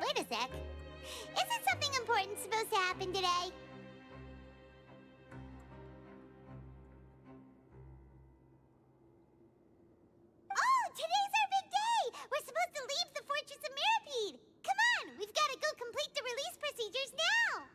Wait a sec. Isn't something important supposed to happen today? Oh, today's our big day! We're supposed to leave the Fortress of Mirapede! Come on, we've got to go complete the release procedures now!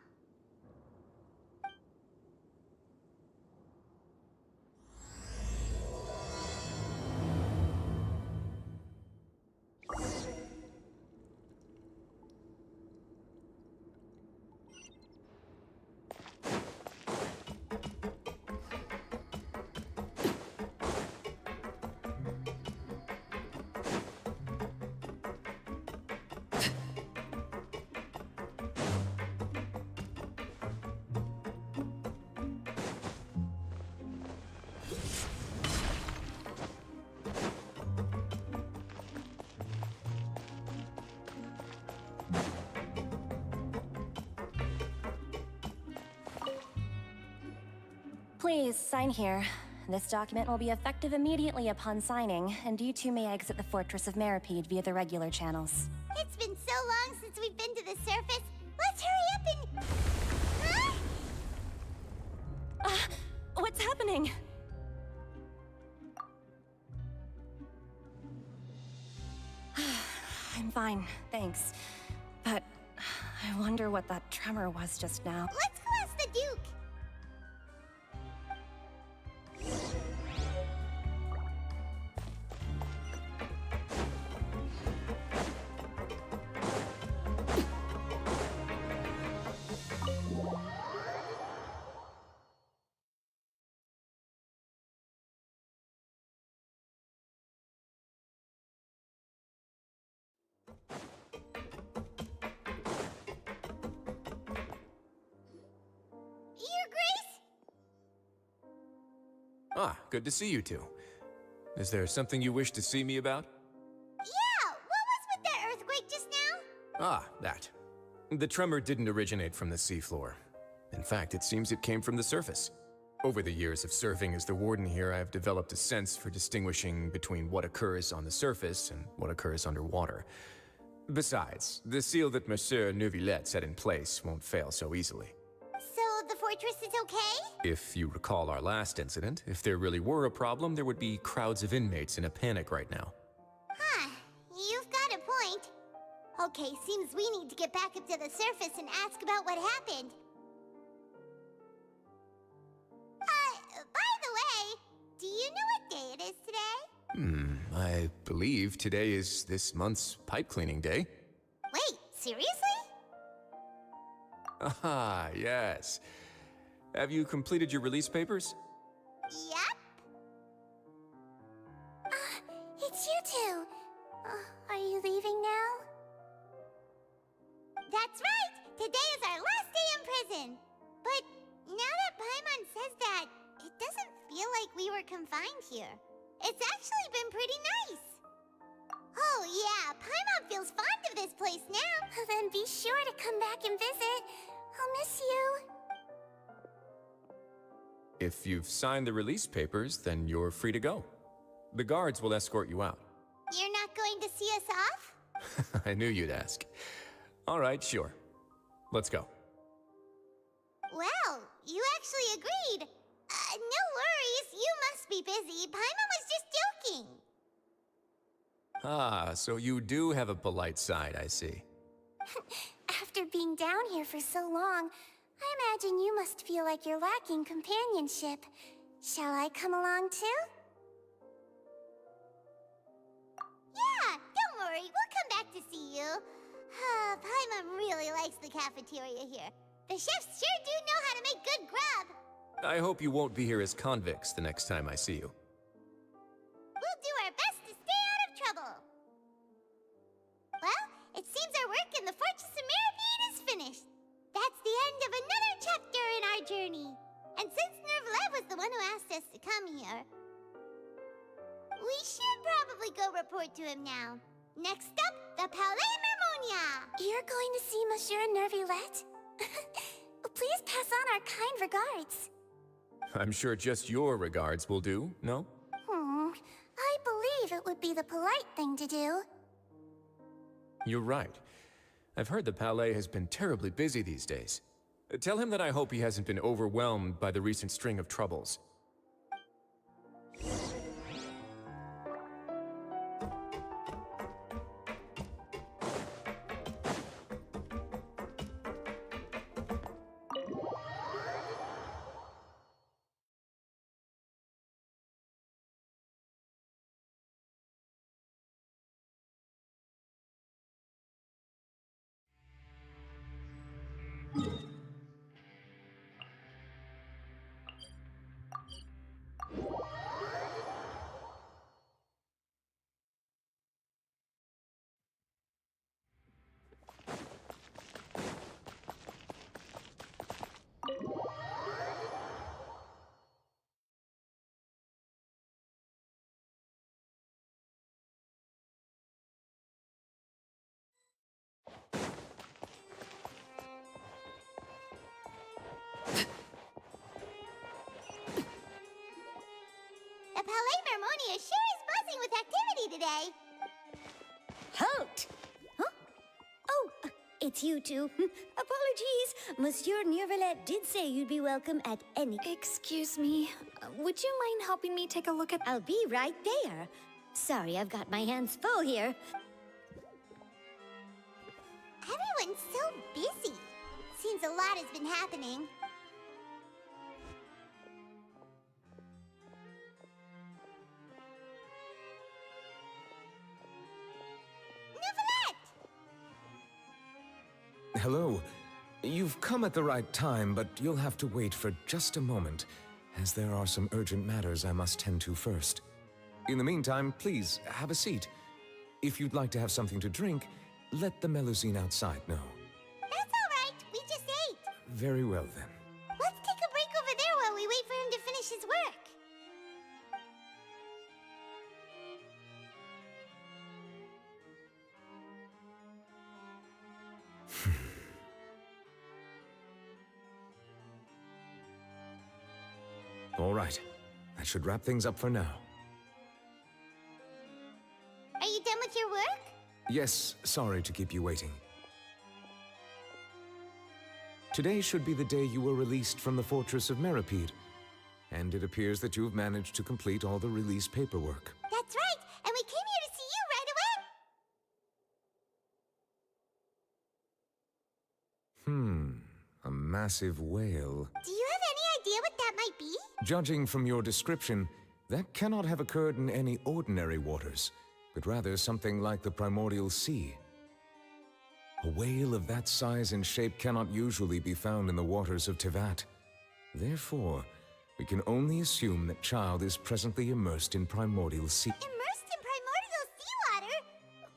Please, sign here. This document will be effective immediately upon signing, and you two may exit the Fortress of Mirapede via the regular channels. It's been so long since we've been to the surface. Let's hurry up and... Huh? What's happening? I'm fine, thanks. But I wonder what that tremor was just now. Let's go ask the Duke. Your Grace? Ah, good to see you two. Is there something you wish to see me about? Yeah, what was with that earthquake just now? Ah, that. The tremor didn't originate from the seafloor. In fact, it seems it came from the surface. Over the years of serving as the warden here, I've developed a sense for distinguishing between what occurs on the surface and what occurs underwater. Besides, the seal that Monsieur Neuvillette set in place won't fail so easily. So the fortress is okay? If you recall our last incident, if there really were a problem, there would be crowds of inmates in a panic right now. Huh, you've got a point. Okay, seems we need to get back up to the surface and ask about what happened. By the way, do you know what day it is today? I believe today is this month's pipe cleaning day. Wait, seriously? Ah, yes. Have you completed your release papers? Yep. It's you two. Are you leaving now? That's right! Today is our last day in prison! But now that Paimon says that, it doesn't feel like we were confined here. It's actually been pretty nice. Oh yeah, Paimon feels fond of this place now. Then be sure to come back and visit. I'll miss you. If you've signed the release papers, then you're free to go. The guards will escort you out. You're not going to see us off? I knew you'd ask. All right, sure. Let's go. Well, you actually agreed. No worries, you must be busy. Paimon was just joking. Ah, so you do have a polite side, I see. After being down here for so long, I imagine you must feel like you're lacking companionship. Shall I come along too? Yeah, don't worry, we'll come back to see you. Paimon really likes the cafeteria here. The chefs sure do know how to make good grub. I hope you won't be here as convicts the next time I see you. We'll do our best to stay out of trouble. Well, it seems our work in the Fortress of Mirapede is finished. That's the end of another chapter in our journey. And since Neuvillette was the one who asked us to come here, we should probably go report to him now. Next up, the Palais Mermonia. You're going to see Monsieur Neuvillette? Please pass on our kind regards. I'm sure just your regards will do, no? I believe it would be the polite thing to do. You're right. I've heard the Palais has been terribly busy these days. Tell him that I hope he hasn't been overwhelmed by the recent string of troubles. The Palais Mermonia sure is buzzing with activity today. Halt! Huh? Oh, it's you two. Apologies. Monsieur Neuvillette did say you'd be welcome at any... Excuse me. Would you mind helping me take a look at... I'll be right there. Sorry, I've got my hands full here. Everyone's so busy. Seems a lot has been happening. Hello. You've come at the right time, but you'll have to wait for just a moment, as there are some urgent matters I must tend to first. In the meantime, please, have a seat. If you'd like to have something to drink, let the Melusine outside know. That's all right. We just ate. Very well, then. Let's take a break over there while we wait for him to finish his work. All right. That should wrap things up for now. Are you done with your work? Yes, sorry to keep you waiting. Today should be the day you were released from the Fortress of Meripede, and it appears that you've managed to complete all the release paperwork. That's right, and we came here to see you right away. A massive whale. Do you have any idea what that might be? Judging from your description, that cannot have occurred in any ordinary waters, but rather something like the primordial sea. A whale of that size and shape cannot usually be found in the waters of Tevat. Therefore, we can only assume that Child is presently immersed in primordial sea. Immersed in primordial seawater?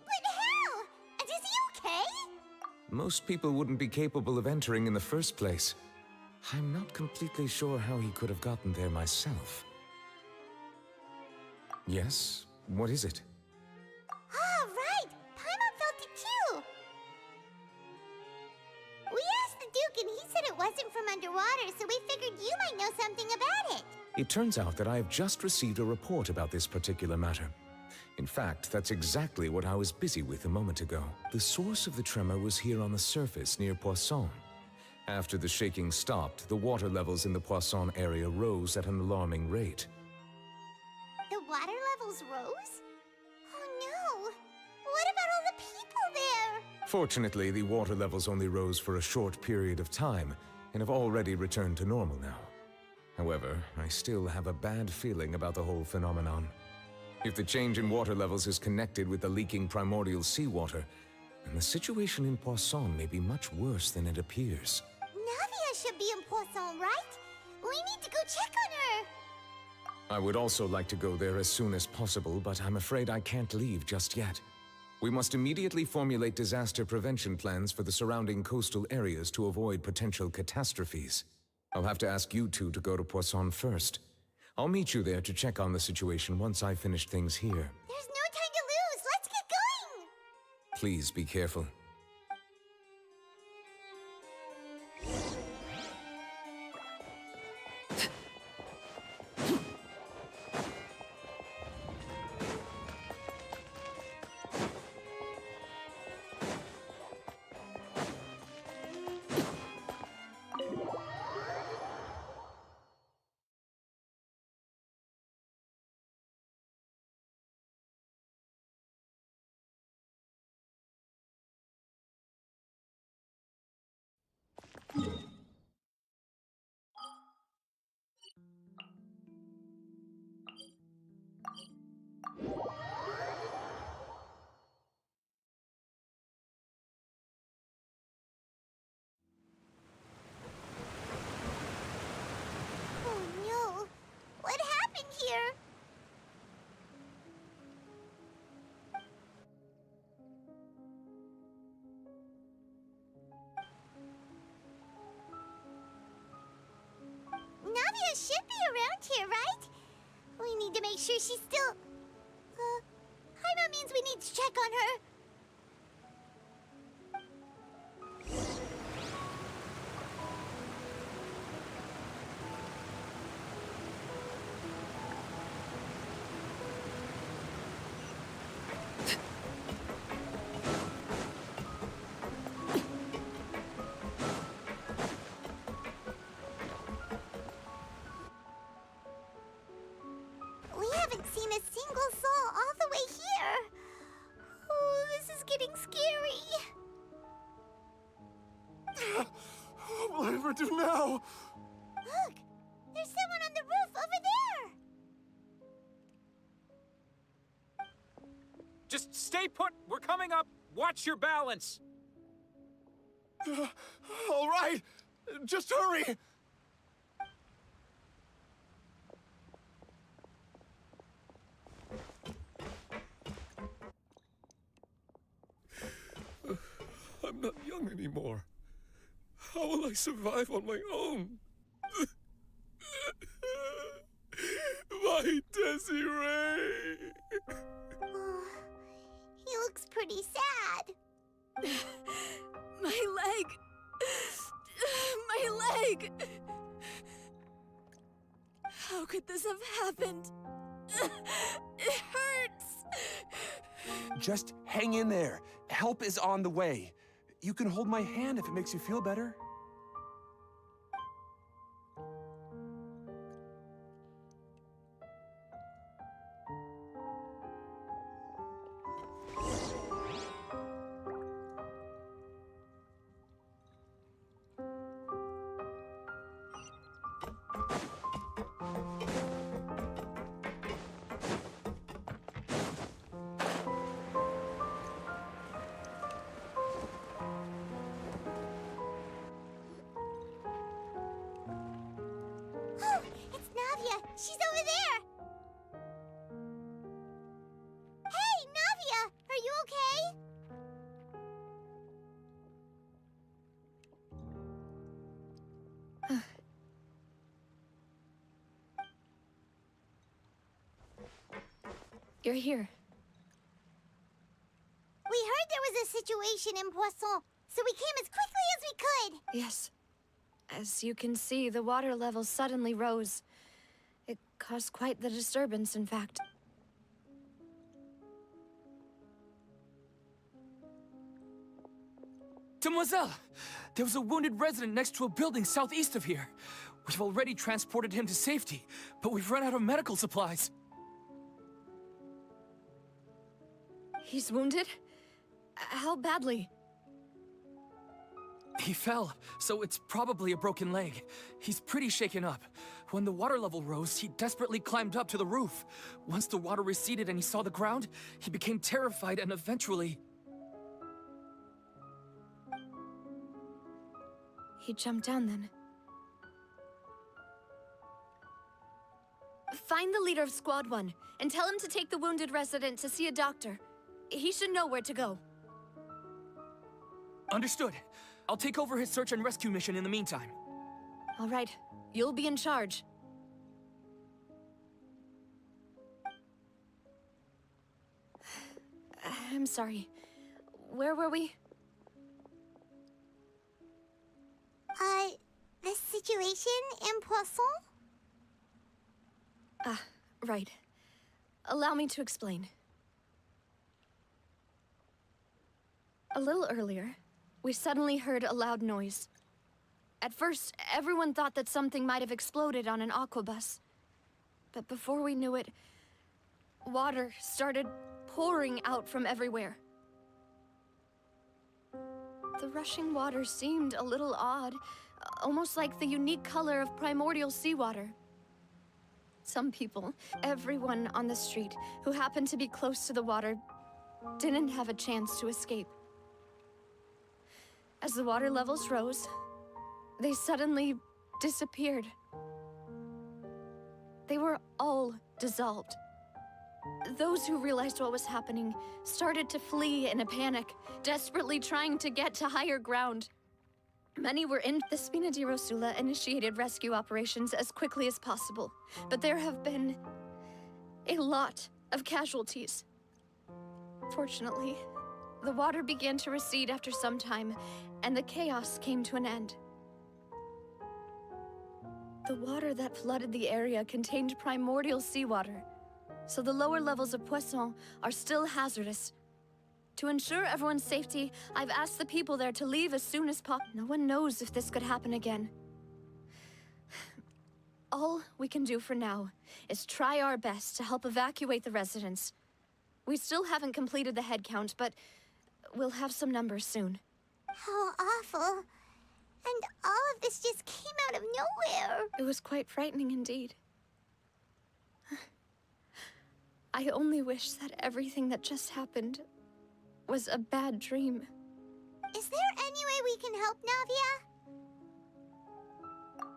But how? And is he okay? Most people wouldn't be capable of entering in the first place. I'm not completely sure how he could have gotten there myself. Yes? What is it? Ah, right! Paimon felt it too! We asked the Duke and he said it wasn't from underwater, so we figured you might know something about it. It turns out that I have just received a report about this particular matter. In fact, that's exactly what I was busy with a moment ago. The source of the tremor was here on the surface near Poisson. After the shaking stopped, the water levels in the Poisson area rose at an alarming rate. The water levels rose? Oh no! What about all the people there? Fortunately, the water levels only rose for a short period of time and have already returned to normal now. However, I still have a bad feeling about the whole phenomenon. If the change in water levels is connected with the leaking primordial seawater, then the situation in Poisson may be much worse than it appears. Navia should be in Poisson, right? We need to go check on her! I would also like to go there as soon as possible, but I'm afraid I can't leave just yet. We must immediately formulate disaster prevention plans for the surrounding coastal areas to avoid potential catastrophes. I'll have to ask you two to go to Poisson first. I'll meet you there to check on the situation once I finish things here. There's no time to lose! Let's get going! Please be careful. Oh no! What happened here? Navia should be around here, right? We need to make sure she's still... Paimon means we need to check on her. We haven't seen a single soul all the way here. Oh, this is getting scary. What will I ever do now? Look, there's someone on the roof over there. Just stay put. We're coming up. Watch your balance. All right, just hurry. I'm not young anymore. How will I survive on my own? My Desiree! Oh, he looks pretty sad. My leg! My leg! How could this have happened? It hurts! Just hang in there. Help is on the way. You can hold my hand if it makes you feel better. Oh, it's Navia. She's over there. Hey, Navia, are you okay? You're here. We heard there was a situation in Poisson, so we came as quickly as we could. Yes. As you can see, the water level suddenly rose. It caused quite the disturbance, in fact. Demoiselle! There was a wounded resident next to a building southeast of here. We've already transported him to safety, but we've run out of medical supplies. He's wounded? How badly? He fell, so it's probably a broken leg. He's pretty shaken up. When the water level rose, he desperately climbed up to the roof. Once the water receded and he saw the ground, he became terrified and eventually... He jumped down then. Find the leader of Squad 1 and tell him to take the wounded resident to see a doctor. He should know where to go. Understood. I'll take over his search and rescue mission in the meantime. All right, you'll be in charge. I'm sorry. Where were we? The situation in Poisson? Ah, right. Allow me to explain. A little earlier, we suddenly heard a loud noise. At first, everyone thought that something might have exploded on an aquabus. But before we knew it, water started pouring out from everywhere. The rushing water seemed a little odd, almost like the unique color of primordial seawater. Some people, everyone on the street who happened to be close to the water, didn't have a chance to escape. As the water levels rose, they suddenly disappeared. They were all dissolved. Those who realized what was happening started to flee in a panic, desperately trying to get to higher ground. Many were in. The Spina di Rosula initiated rescue operations as quickly as possible, but there have been a lot of casualties. Fortunately, the water began to recede after some time, and the chaos came to an end. The water that flooded the area contained primordial seawater, so the lower levels of Poisson are still hazardous. To ensure everyone's safety, I've asked the people there to leave as soon as possible. No one knows if this could happen again. All we can do for now is try our best to help evacuate the residents. We still haven't completed the head count, but we'll have some numbers soon. How awful. And all of this just came out of nowhere. It was quite frightening indeed. I only wish that everything that just happened was a bad dream. Is there any way we can help, Navia?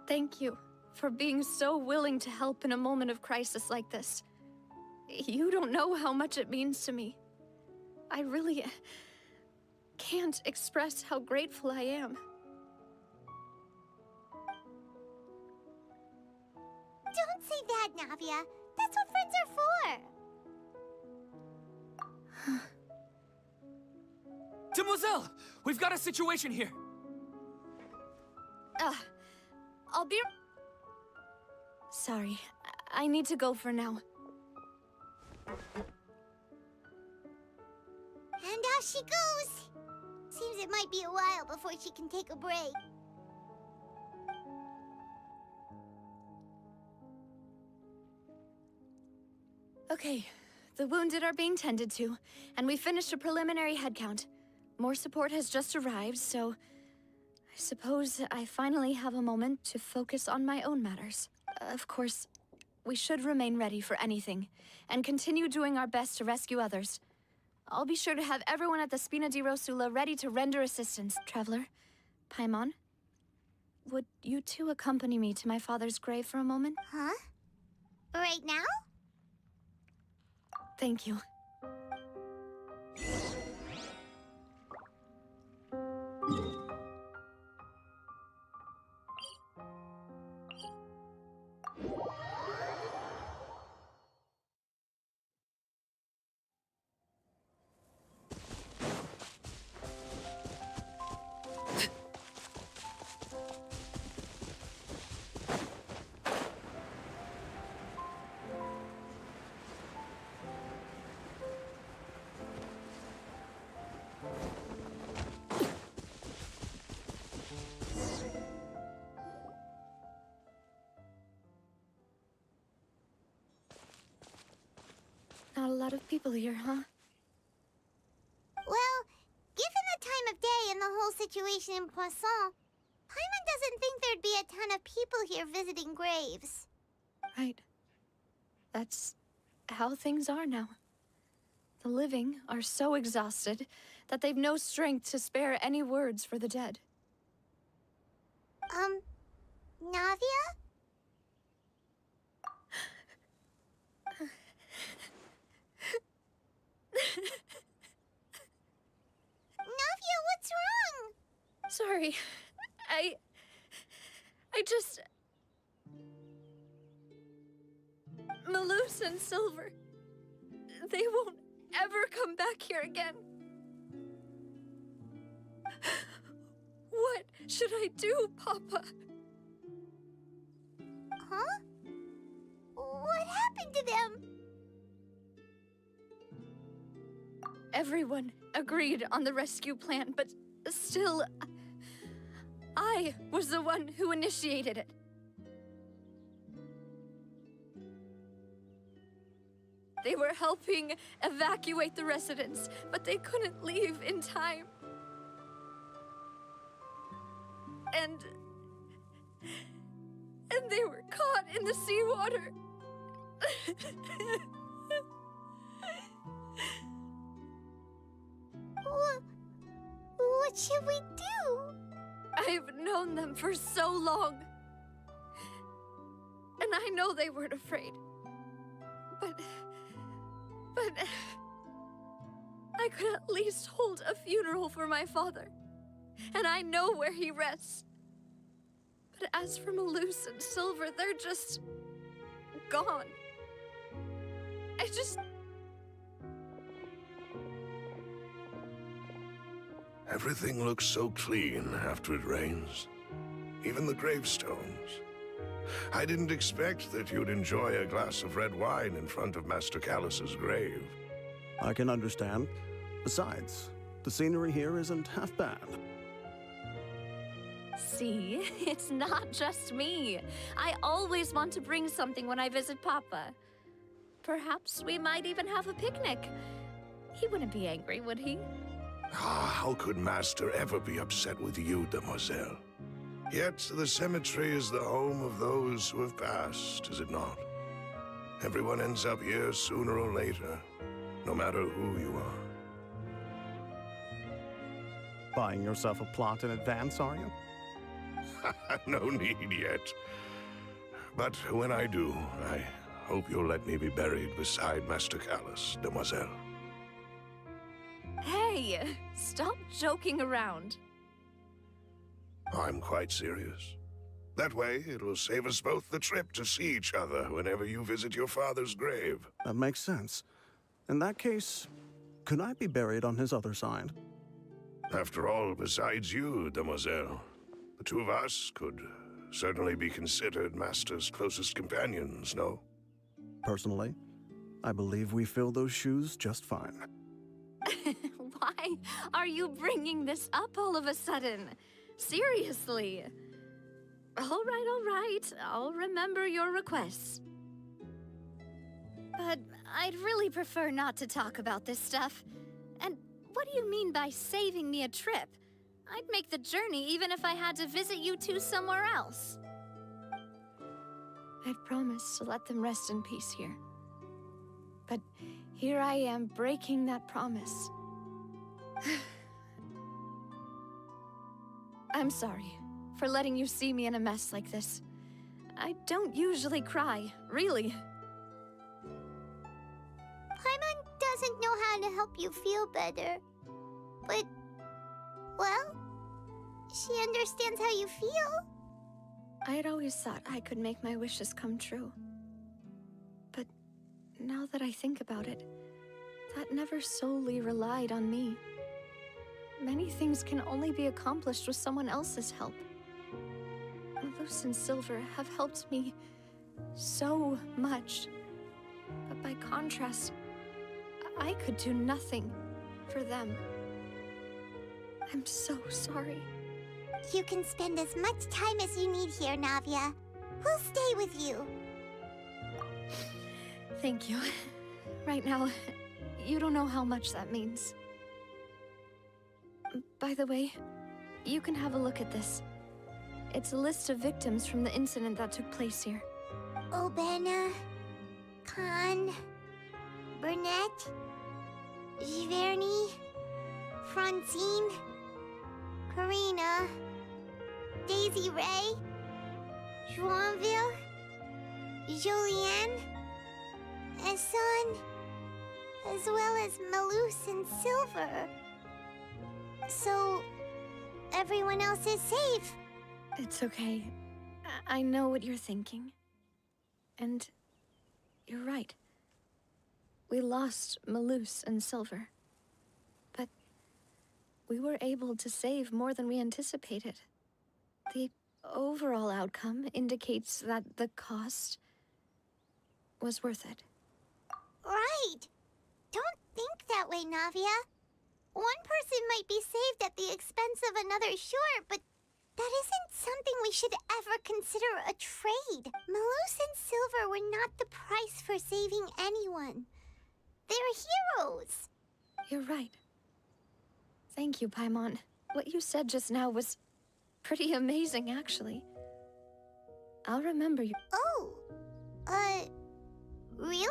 Thank you for being so willing to help in a moment of crisis like this. You don't know how much it means to me. I really can't express how grateful I am. Don't say that, Navia. That's what friends are for. Demoiselle! We've got a situation here! I'll be... Sorry, I need to go for now. And off she goes. Seems it might be a while before she can take a break. Okay, the wounded are being tended to, and we finished a preliminary head count. More support has just arrived, so I suppose I finally have a moment to focus on my own matters. Of course, we should remain ready for anything, and continue doing our best to rescue others. I'll be sure to have everyone at the Spina di Rosula ready to render assistance. Traveler, Paimon, would you two accompany me to my father's grave for a moment? Huh? Right now? Thank you. Not a lot of people here, huh? Well, given the time of day and the whole situation in Poisson, Paimon doesn't think there'd be a ton of people here visiting graves. Right. That's how things are now. The living are so exhausted that they've no strength to spare any words for the dead. Navia? Navia, what's wrong? Sorry. I just... Malus and Silver, they won't ever come back here again. What should I do, Papa? Huh? What happened to them? Everyone agreed on the rescue plan, but still, I was the one who initiated it. They were helping evacuate the residents, but they couldn't leave in time. and they were caught in the seawater. What should we do? I've known them for so long. And I know they weren't afraid. But I could at least hold a funeral for my father. And I know where he rests. But as for Malus and Silver, they're just gone. Everything looks so clean after it rains. Even the gravestones. I didn't expect that you'd enjoy a glass of red wine in front of Master Callus's grave. I can understand. Besides, the scenery here isn't half bad. See, it's not just me. I always want to bring something when I visit Papa. Perhaps we might even have a picnic. He wouldn't be angry, would he? How could Master ever be upset with you, Demoiselle? Yet the cemetery is the home of those who have passed, is it not? Everyone ends up here sooner or later, no matter who you are. Buying yourself a plot in advance, are you? No need yet. But when I do, I hope you'll let me be buried beside Master Callus, Demoiselle. Hey, stop joking around. I'm quite serious. That way, it'll save us both the trip to see each other whenever you visit your father's grave. That makes sense. In that case, could I be buried on his other side? After all, besides you, Demoiselle, the two of us could certainly be considered Master's closest companions, no? Personally, I believe we fill those shoes just fine. Why are you bringing this up all of a sudden? Seriously. All right. I'll remember your requests. But I'd really prefer not to talk about this stuff. And what do you mean by saving me a trip? I'd make the journey even if I had to visit you two somewhere else. I'd promised to let them rest in peace here. But here I am breaking that promise. I'm sorry for letting you see me in a mess like this. I don't usually cry, really. Paimon doesn't know how to help you feel better. But, well, she understands how you feel. I had always thought I could make my wishes come true. But now that I think about it, that never solely relied on me. Many things can only be accomplished with someone else's help. Malus and Silver have helped me so much. But by contrast, I could do nothing for them. I'm so sorry. You can spend as much time as you need here, Navia. We'll stay with you. Thank you. Right now, you don't know how much that means. By the way, you can have a look at this. It's a list of victims from the incident that took place here. Obena, Khan, Burnett, Giverny, Francine, Karina, Daisy Ray, Joinville, Julianne, Esson, as well as Malus and Silver. So, everyone else is safe. It's okay. I know what you're thinking. And you're right. We lost Malus and Silver. But we were able to save more than we anticipated. The overall outcome indicates that the cost was worth it. Right. Don't think that way, Navia. One person might be saved at the expense of another, sure, but that isn't something we should ever consider a trade. Malus and Silver were not the price for saving anyone. They're heroes. You're right. Thank you, Paimon. What you said just now was Pretty amazing, actually. I'll remember you. Oh, really?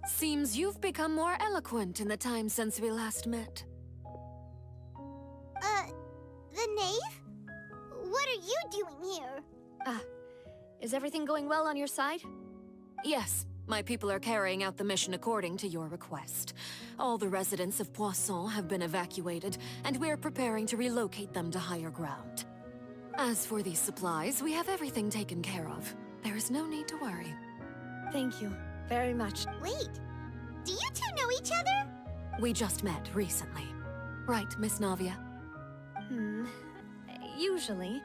Seems you've become more eloquent in the time since we last met. The knave? What are you doing here? Is everything going well on your side? Yes, my people are carrying out the mission according to your request. All the residents of Poisson have been evacuated, and we're preparing to relocate them to higher ground. As for these supplies, we have everything taken care of. There is no need to worry. Thank you very much. Wait, do you two know each other? We just met recently. Right, Miss Navia? Usually,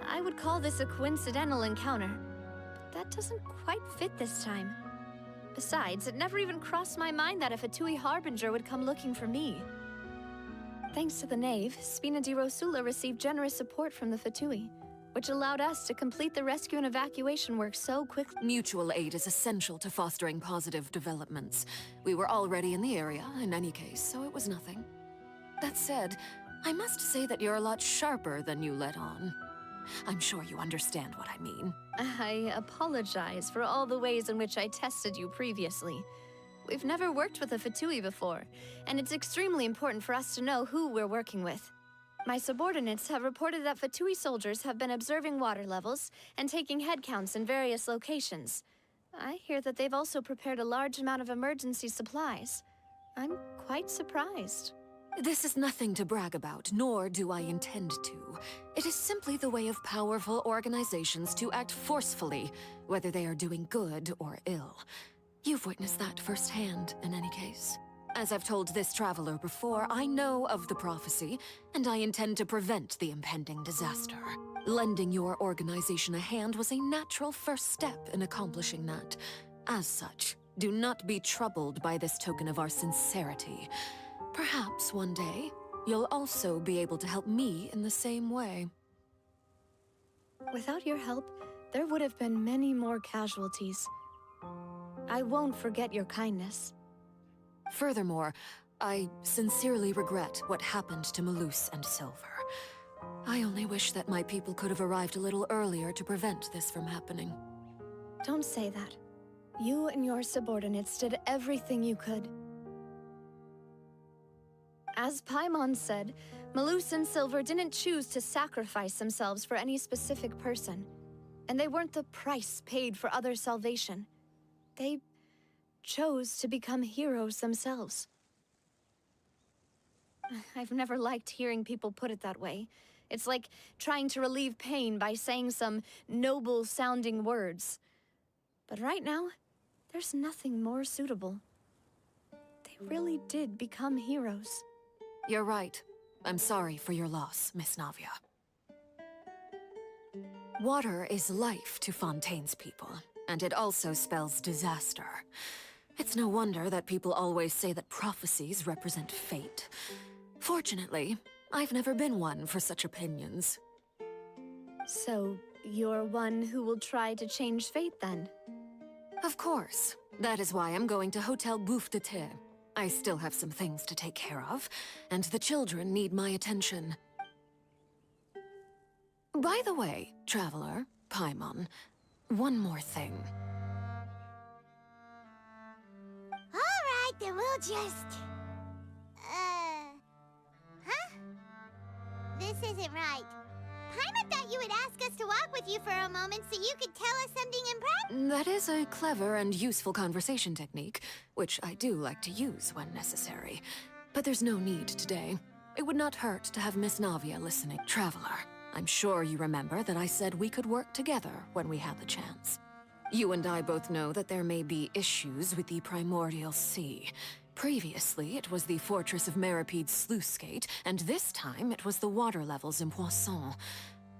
I would call this a coincidental encounter. But that doesn't quite fit this time. Besides, it never even crossed my mind that a Fatui Harbinger would come looking for me. Thanks to the Knave, Spina di Rosula received generous support from the Fatui, which allowed us to complete the rescue and evacuation work so quickly. Mutual aid is essential to fostering positive developments. We were already in the area, in any case, so it was nothing. That said, I must say that you're a lot sharper than you let on. I'm sure you understand what I mean. I apologize for all the ways in which I tested you previously. We've never worked with a Fatui before, and it's extremely important for us to know who we're working with. My subordinates have reported that Fatui soldiers have been observing water levels and taking head counts in various locations. I hear that they've also prepared a large amount of emergency supplies. I'm quite surprised. This is nothing to brag about, nor do I intend to. It is simply the way of powerful organizations to act forcefully, whether they are doing good or ill. You've witnessed that firsthand, in any case. As I've told this traveler before, I know of the prophecy, and I intend to prevent the impending disaster. Lending your organization a hand was a natural first step in accomplishing that. As such, do not be troubled by this token of our sincerity. Perhaps one day, you'll also be able to help me in the same way. Without your help, there would have been many more casualties. I won't forget your kindness. Furthermore, I sincerely regret what happened to Malus and Silver. I only wish that my people could have arrived a little earlier to prevent this from happening. Don't say that. You and your subordinates did everything you could. As Paimon said, Malus and Silver didn't choose to sacrifice themselves for any specific person, and they weren't the price paid for other salvation. They chose to become heroes themselves. I've never liked hearing people put it that way. It's like trying to relieve pain by saying some noble-sounding words. But right now, there's nothing more suitable. They really did become heroes. You're right. I'm sorry for your loss, Miss Navia. Water is life to Fontaine's people, and it also spells disaster. It's no wonder that people always say that prophecies represent fate. Fortunately, I've never been one for such opinions. So, you're one who will try to change fate, then? Of course. That is why I'm going to Hotel Bouffe de Thé. I still have some things to take care of, and the children need my attention. By the way, Traveler, Paimon, one more thing. Alright, then we'll just... Huh? This isn't right. Paimon thought you would ask us to walk with you for a moment so you could tell us something important. That is a clever and useful conversation technique, which I do like to use when necessary. But there's no need today. It would not hurt to have Miss Navia listening. Traveler, I'm sure you remember that I said we could work together when we had the chance. You and I both know that there may be issues with the Primordial Sea. Previously, it was the fortress of Meripede's sluice gate, and this time it was the water levels in Poisson.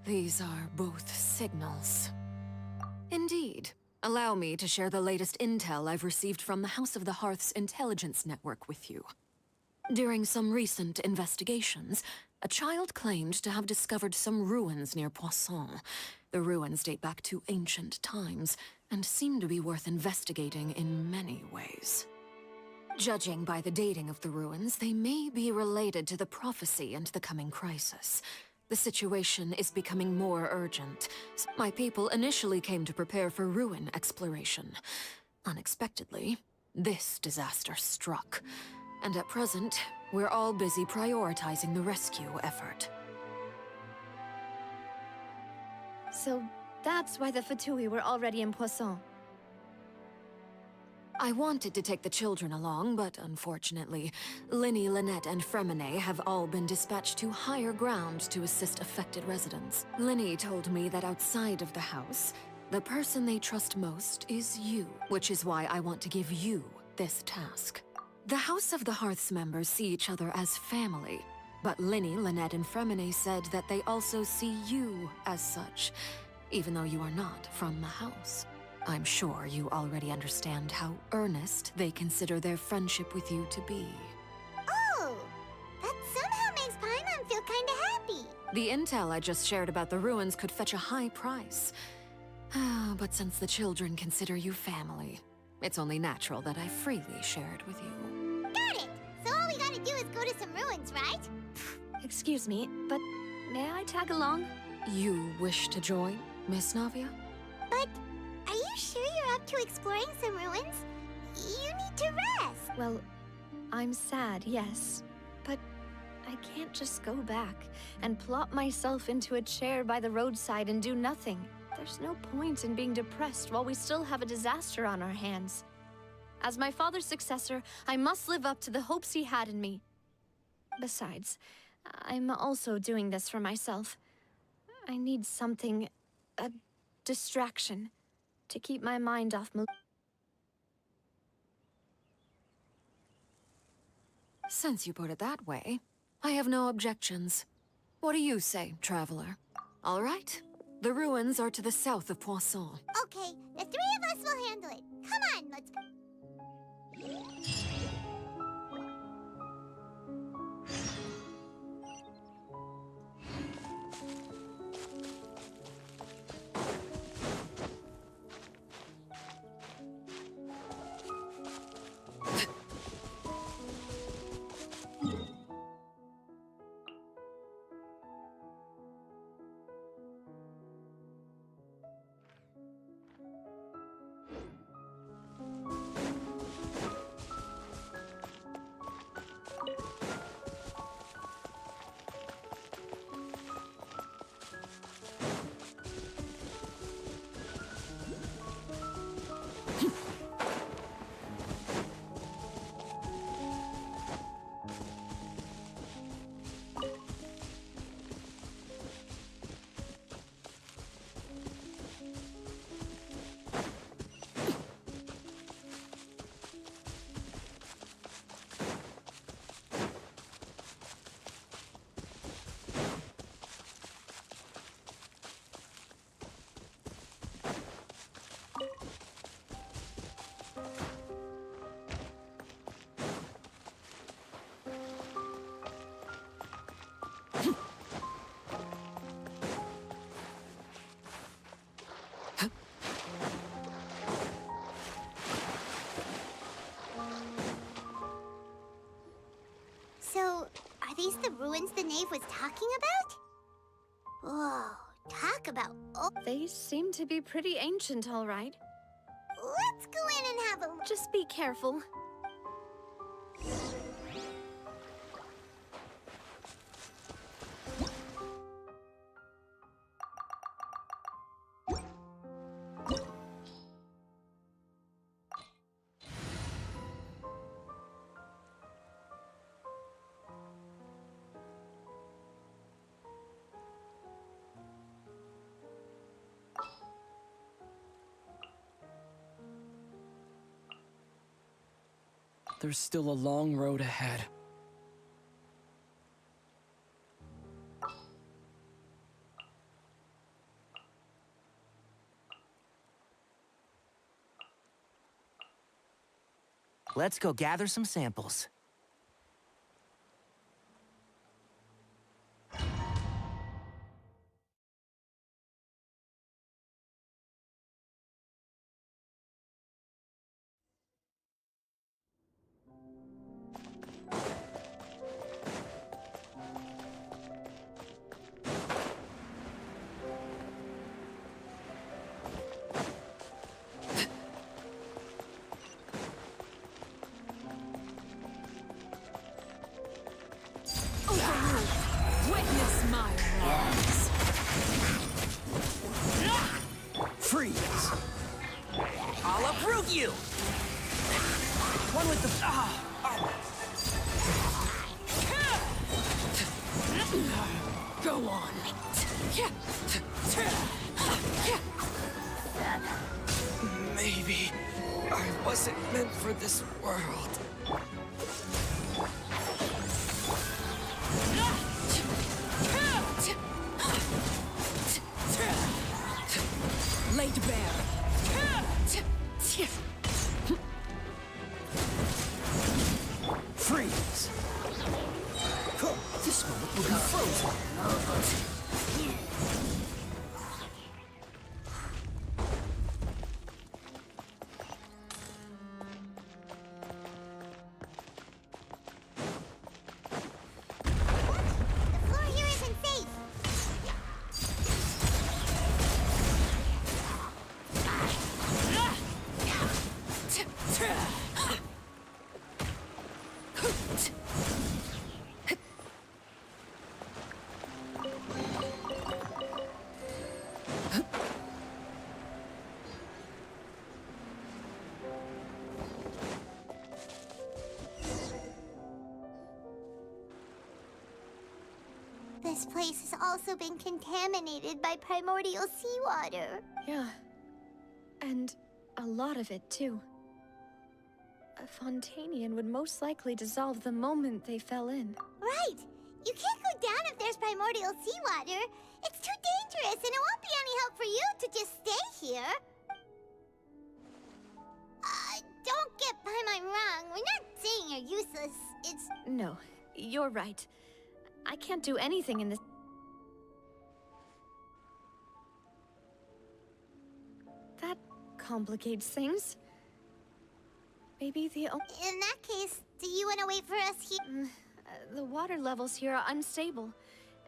These are both signals. Indeed. Allow me to share the latest intel I've received from the House of the Hearth's intelligence network with you. During some recent investigations, a child claimed to have discovered some ruins near Poisson. The ruins date back to ancient times, and seem to be worth investigating in many ways. Judging by the dating of the ruins, they may be related to the prophecy and the coming crisis. The situation is becoming more urgent. My people initially came to prepare for ruin exploration. Unexpectedly, this disaster struck. And at present, we're all busy prioritizing the rescue effort. So that's why the Fatui were already in Poisson. I wanted to take the children along, but unfortunately, Linny, Lynette, and Fremine have all been dispatched to higher ground to assist affected residents. Linny told me that outside of the house, the person they trust most is you, which is why I want to give you this task. The House of the Hearth's members see each other as family, but Linny, Lynette, and Fremine said that they also see you as such, even though you are not from the house. I'm sure you already understand how earnest they consider their friendship with you to be. Oh, that somehow makes Paimon feel kinda happy. The intel I just shared about the ruins could fetch a high price. But since the children consider you family, it's only natural that I freely share it with you. Got it! So all we gotta do is go to some ruins, right? Excuse me, but may I tag along? You wish to join, Miss Navia? But are you sure you're up to exploring some ruins? You need to rest. Well, I'm sad, yes. But I can't just go back and plop myself into a chair by the roadside and do nothing. There's no point in being depressed while we still have a disaster on our hands. As my father's successor, I must live up to the hopes he had in me. Besides, I'm also doing this for myself. I need something, a distraction, to keep my mind off Since you put it that way, I have no objections. What do you say, traveler? All right. The ruins are to the south of Poisson. Okay, the three of us will handle it. Come on, let's... So, are these the ruins the knave was talking about? Whoa, talk about old... They seem to be pretty ancient, all right. Let's go in and have a... Just be careful. There's still a long road ahead. Let's go gather some samples. you! One with the... Go on. Maybe I wasn't meant for this world. Laid bare. Freeze! This moment will be frozen. The floor here isn't safe. This place has also been contaminated by primordial seawater. Yeah. And a lot of it, too. A Fontanian would most likely dissolve the moment they fell in. Right! You can't go down if there's primordial seawater. It's too dangerous, and it won't be any help for you to just stay here. Don't get my wrong. We're not saying you're useless. It's... No, you're right. I can't do anything in this... That complicates things. Maybe the... In that case, do you want to wait for us here? The water levels here are unstable,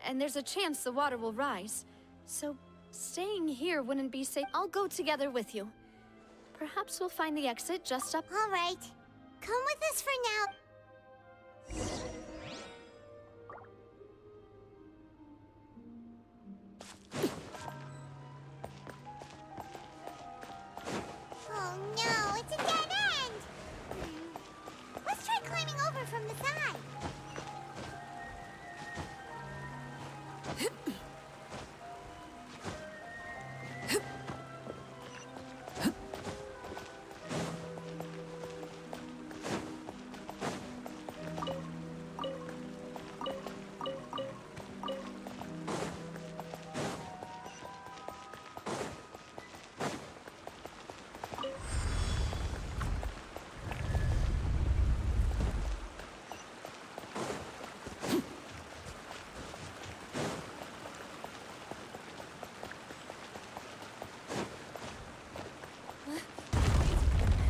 and there's a chance the water will rise. So, staying here wouldn't be safe. I'll go together with you. Perhaps we'll find the exit just up... All right. Come with us for now. Oh no, it's a dead end! Let's try climbing over from the side.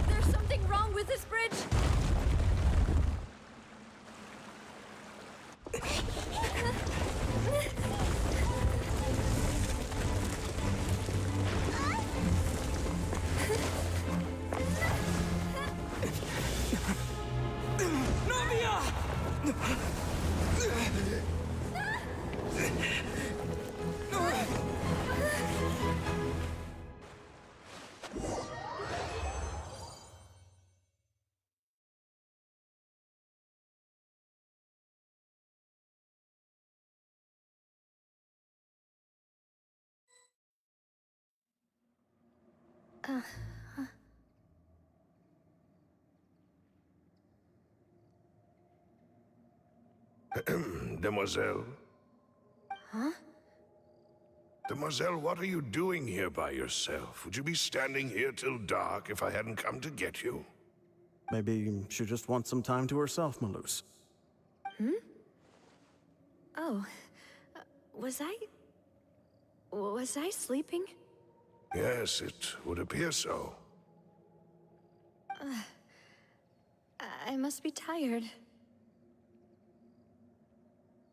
There's something wrong with this bridge! Demoiselle? Huh? Demoiselle, what are you doing here by yourself? Would you be standing here till dark if I hadn't come to get you? Maybe she just wants some time to herself, Malus. Hmm? Oh. Was I sleeping? Yes, it would appear so. I must be tired.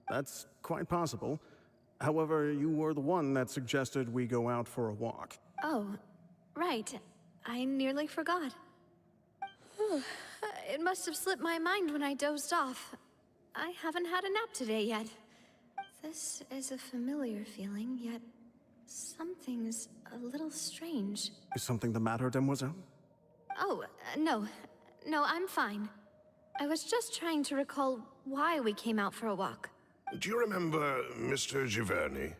That's quite possible. However, you were the one that suggested we go out for a walk. Oh, right. I nearly forgot. It must have slipped my mind when I dozed off. I haven't had a nap today yet. This is a familiar feeling, yet something's a little strange. Is something the matter, Demoiselle? Oh, no. No, I'm fine. I was just trying to recall why we came out for a walk. Do you remember Mr. Giverny?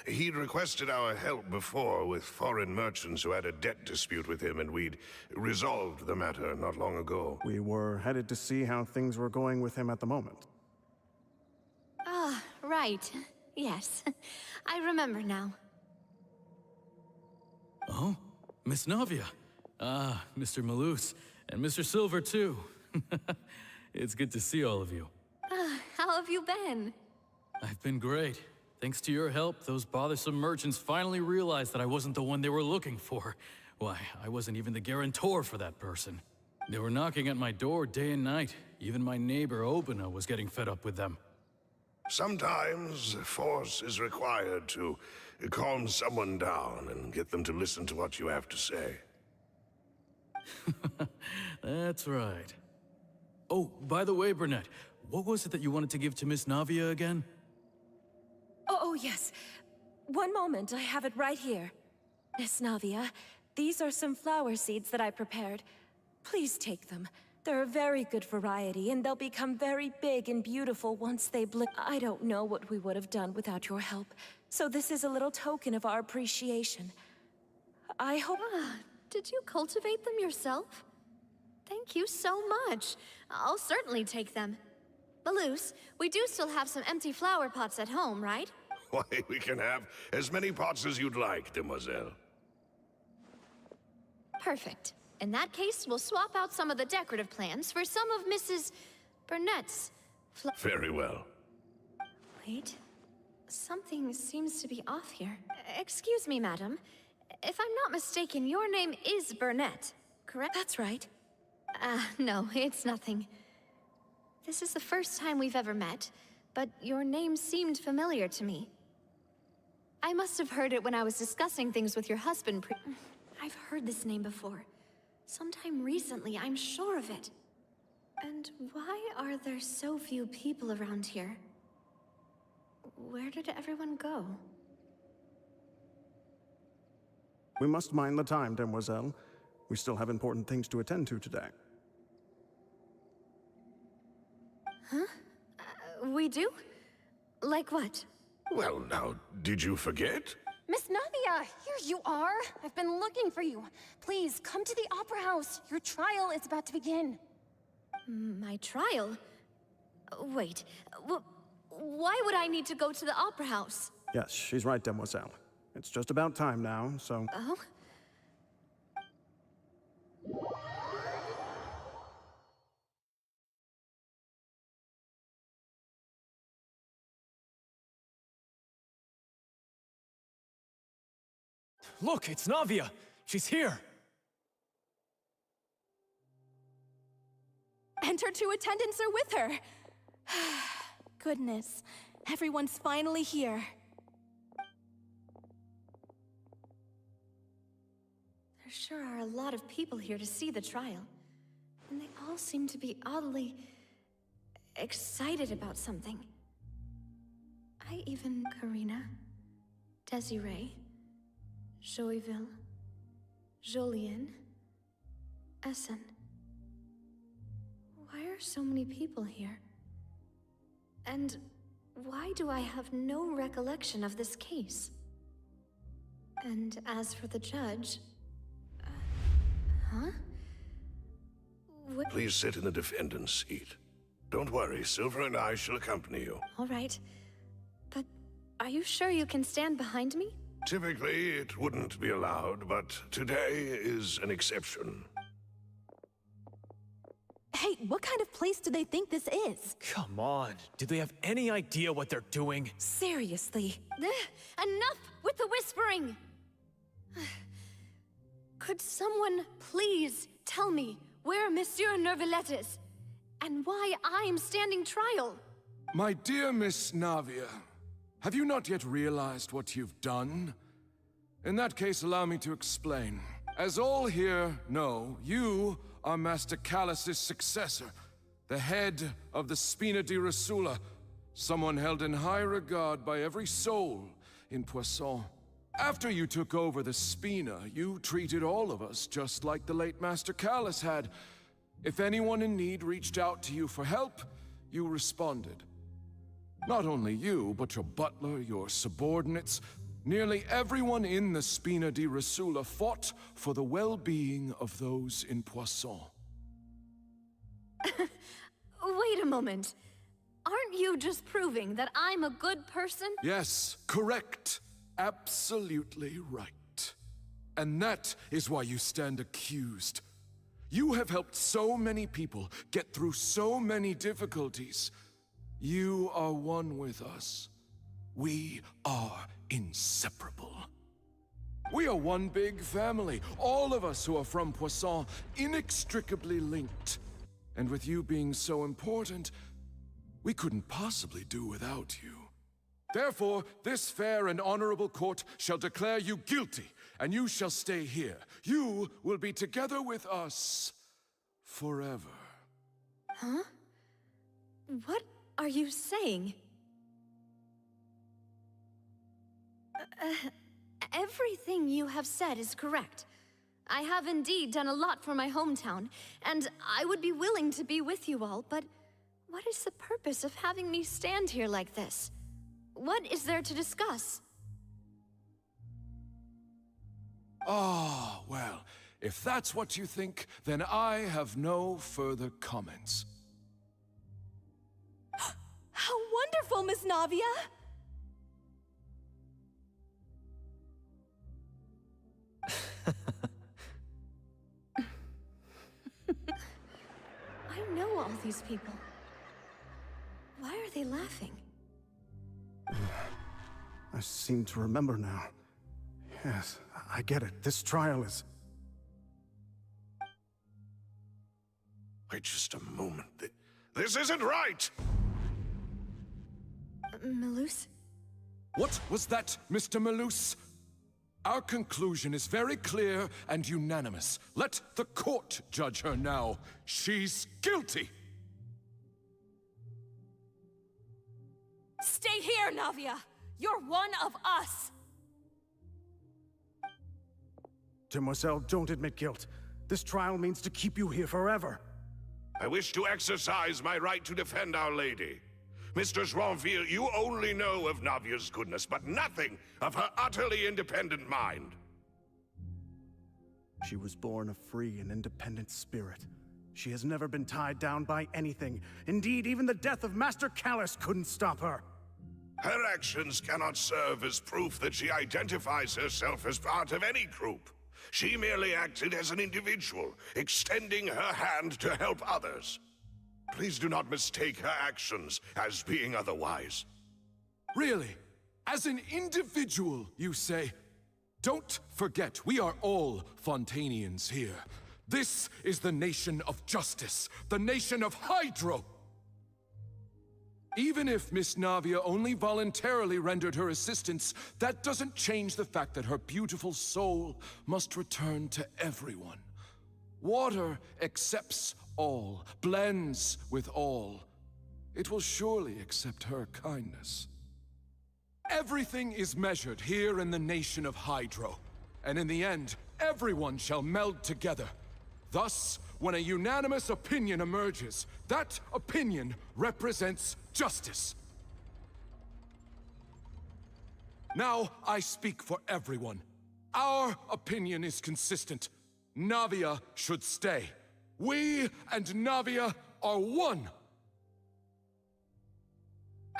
He'd requested our help before with foreign merchants who had a debt dispute with him, and we'd resolved the matter not long ago. We were headed to see how things were going with him at the moment. Ah, right. Yes. I remember now. Oh? Miss Navia. Ah, Mr. Malus. And Mr. Silver, too. It's good to see all of you. How have you been? I've been great. Thanks to your help, those bothersome merchants finally realized that I wasn't the one they were looking for. Why, I wasn't even the guarantor for that person. They were knocking at my door day and night. Even my neighbor, Obina, was getting fed up with them. Sometimes force is required to calm someone down and get them to listen to what you have to say. That's right. Oh, by the way, Burnett, what was it that you wanted to give to Miss Navia again? Oh, yes. One moment, I have it right here. Miss Navia, these are some flower seeds that I prepared. Please take them. They're a very good variety, and they'll become very big and beautiful once they bloom. I don't know what we would have done without your help, so this is a little token of our appreciation. I hope... Did you cultivate them yourself? Thank you so much. I'll certainly take them. Malus, we do still have some empty flower pots at home, right? Why, we can have as many pots as you'd like, demoiselle. Perfect. In that case, we'll swap out some of the decorative plants for some of Mrs. Burnett's Very well. Wait. Something seems to be off here. Excuse me, madam. If I'm not mistaken, your name is Burnett, correct? That's right. No, it's nothing. This is the first time we've ever met, but your name seemed familiar to me. I must have heard it when I was discussing things with your husband I've heard this name before. Sometime recently, I'm sure of it. And why are there so few people around here? Where did everyone go? We must mind the time, demoiselle. We still have important things to attend to today. Huh? We do? Like what? Well, now, did you forget? Miss Navia, here you are. I've been looking for you. Please, come to the Opera House. Your trial is about to begin. My trial? Wait, why would I need to go to the Opera House? Yes, she's right, demoiselle. It's just about time now, so... Oh? Look, it's Navia! She's here! And her two attendants are with her! Goodness, everyone's finally here. There sure are a lot of people here to see the trial. And they all seem to be oddly... excited about something. Karina, Desiree, Joyville, Jolien, Essen. Why are so many people here? And why do I have no recollection of this case? And as for the judge... huh? Please sit in the defendant's seat. Don't worry, Silver and I shall accompany you. All right. But are you sure you can stand behind me? Typically, it wouldn't be allowed, but today is an exception. Hey, what kind of place do they think this is? Come on, do they have any idea what they're doing? Seriously. Enough with the whispering! Could someone please tell me where Monsieur Neuvillette is? And why I'm standing trial? My dear Miss Navia, have you not yet realized what you've done? In that case, allow me to explain. As all here know, you are Master Callus's successor, the head of the Spina di Rosula, someone held in high regard by every soul in Poisson. After you took over the Spina, you treated all of us just like the late Master Callus had. If anyone in need reached out to you for help, you responded. Not only you, but your butler, your subordinates, nearly everyone in the Spina di Rasula fought for the well-being of those in Poisson. Wait a moment. Aren't you just proving that I'm a good person? Yes, correct. Absolutely right. And that is why you stand accused. You have helped so many people get through so many difficulties. You are one with us. We are inseparable. We are one big family, all of us who are from Poisson, inextricably linked. And with you being so important, we couldn't possibly do without you. Therefore, this fair and honorable court shall declare you guilty, and you shall stay here. You will be together with us forever. Huh? What are you saying? Everything you have said is correct. I have indeed done a lot for my hometown, and I would be willing to be with you all, but what is the purpose of having me stand here like this? What is there to discuss? Ah, well, if that's what you think, then I have no further comments. How wonderful, Miss Navia! I know all these people. Why are they laughing? I seem to remember now. Yes, I get it. This trial is... Wait just a moment. This isn't right! Malus? What was that, Mr. Malus? Our conclusion is very clear and unanimous. Let the court judge her now. She's guilty! Stay here, Navia! You're one of us! Demoiselle, don't admit guilt. This trial means to keep you here forever. I wish to exercise my right to defend Our Lady. Mr. Joinville, you only know of Navia's goodness, but nothing of her utterly independent mind. She was born a free and independent spirit. She has never been tied down by anything. Indeed, even the death of Master Callus couldn't stop her. Her actions cannot serve as proof that she identifies herself as part of any group. She merely acted as an individual, extending her hand to help others. Please do not mistake her actions as being otherwise. Really? As an individual, you say? Don't forget, we are all Fontanians here. This is the nation of justice, the nation of Hydro! Even if Miss Navia only voluntarily rendered her assistance, that doesn't change the fact that her beautiful soul must return to everyone. Water accepts all, blends with all. It will surely accept her kindness. Everything is measured here in the nation of Hydro, and in the end, everyone shall meld together. Thus, when a unanimous opinion emerges, that opinion represents justice. Now, I speak for everyone. Our opinion is consistent. Navia should stay. We and Navia are one.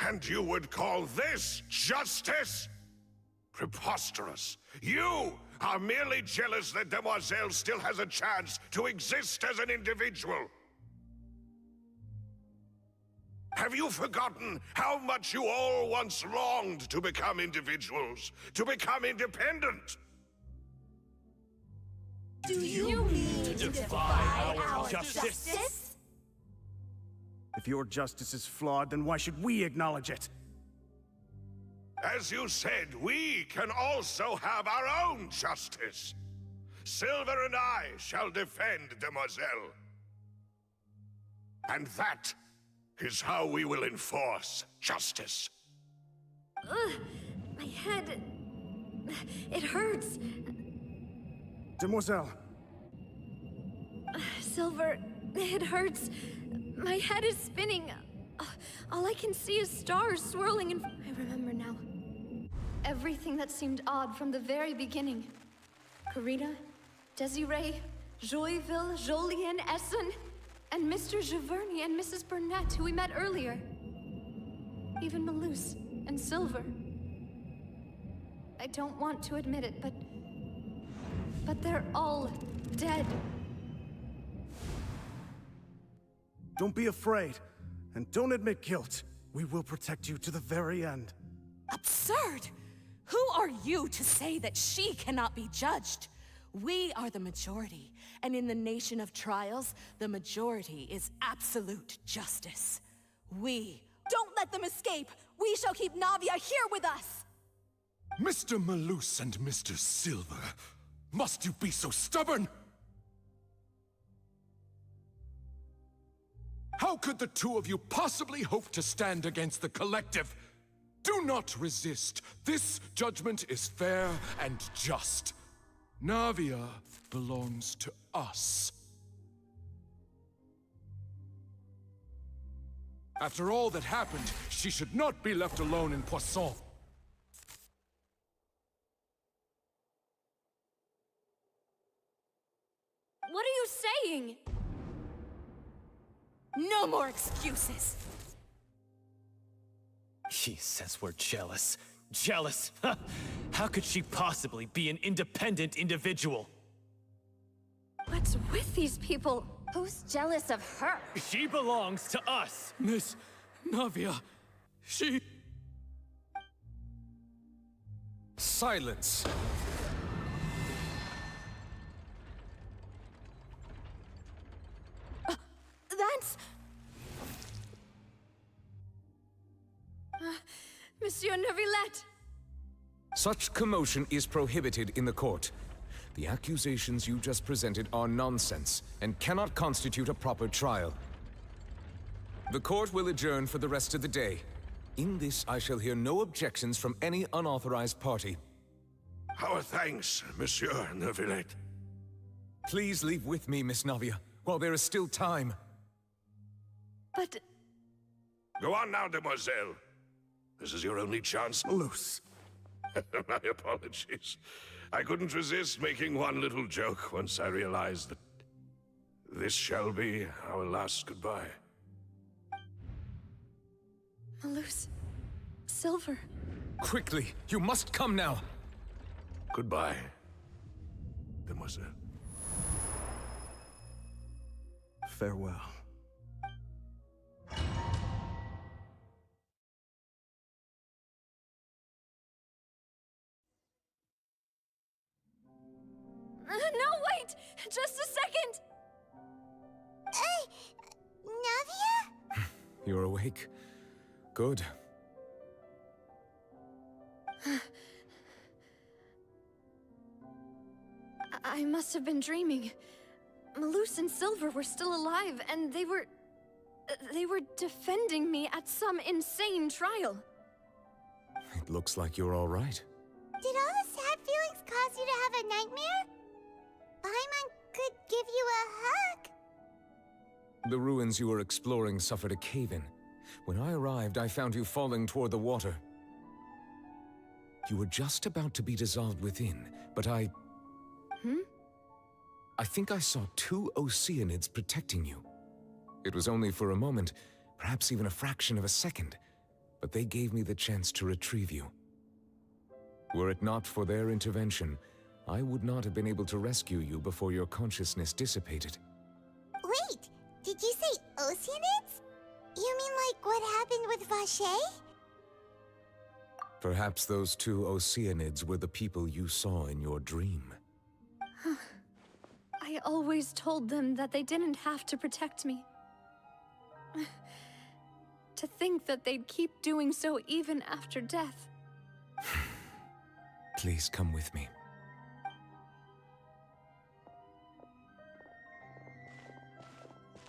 And you would call this justice? Preposterous. You are merely jealous that Demoiselle still has a chance to exist as an individual. Have you forgotten how much you all once longed to become individuals, to become independent? Do you mean to defy our justice? If your justice is flawed, then why should we acknowledge it? As you said, we can also have our own justice. Silver and I shall defend Demoiselle. And that is how we will enforce justice. My head... It hurts. Demoiselle, Silver, it hurts. My head is spinning. All I can see is stars swirling and I remember now. Everything that seemed odd from the very beginning. Karina, Desiree, Joyville, Jolien, Essen, and Mr. Giverny and Mrs. Burnett, who we met earlier. Even Malus and Silver. I don't want to admit it, but they're all dead. don't be afraid, and don't admit guilt. We will protect you to the very end. Absurd! Who are you to say that she cannot be judged? We are the majority, and in the nation of trials, the majority is absolute justice. Don't let them escape! We shall keep Navia here with us! Mr. Malus and Mr. Silver, must you be so stubborn? How could the two of you possibly hope to stand against the collective? Do not resist. This judgment is fair and just. Navia belongs to us. After all that happened, she should not be left alone in Poisson. What are you saying? No more excuses! She says we're jealous. Jealous? How could she possibly be an independent individual? What's with these people? Who's jealous of her? She belongs to us! Miss Navia, she... Silence! That's... Monsieur Neuvillette! Such commotion is prohibited in the court. The accusations you just presented are nonsense and cannot constitute a proper trial. The court will adjourn for the rest of the day. In this, I shall hear no objections from any unauthorized party. Our thanks, Monsieur Neuvillette. Please leave with me, Miss Navia, while there is still time. But... Go on now, demoiselle. This is your only chance. Loose. My apologies. I couldn't resist making one little joke once I realized that this shall be our last goodbye. Malus... Silver... Quickly, you must come now! Goodbye, demoiselle. Farewell. No, wait! Just a second! Navia? You're awake? Good. I must have been dreaming. Malus and Silver were still alive, and they were defending me at some insane trial. It looks like you're all right. Did all the sad feelings cause you to have a nightmare? Paimon could give you a hug. The ruins you were exploring suffered a cave-in. When I arrived, I found you falling toward the water. You were just about to be dissolved within, but I think I saw two Oceanids protecting you. It was only for a moment, perhaps even a fraction of a second, but they gave me the chance to retrieve you. Were it not for their intervention, I would not have been able to rescue you before your consciousness dissipated. Wait, did you say Oceanids? You mean like what happened with Vache? Perhaps those two Oceanids were the people you saw in your dream. I always told them that they didn't have to protect me. To think that they'd keep doing so even after death. Please come with me.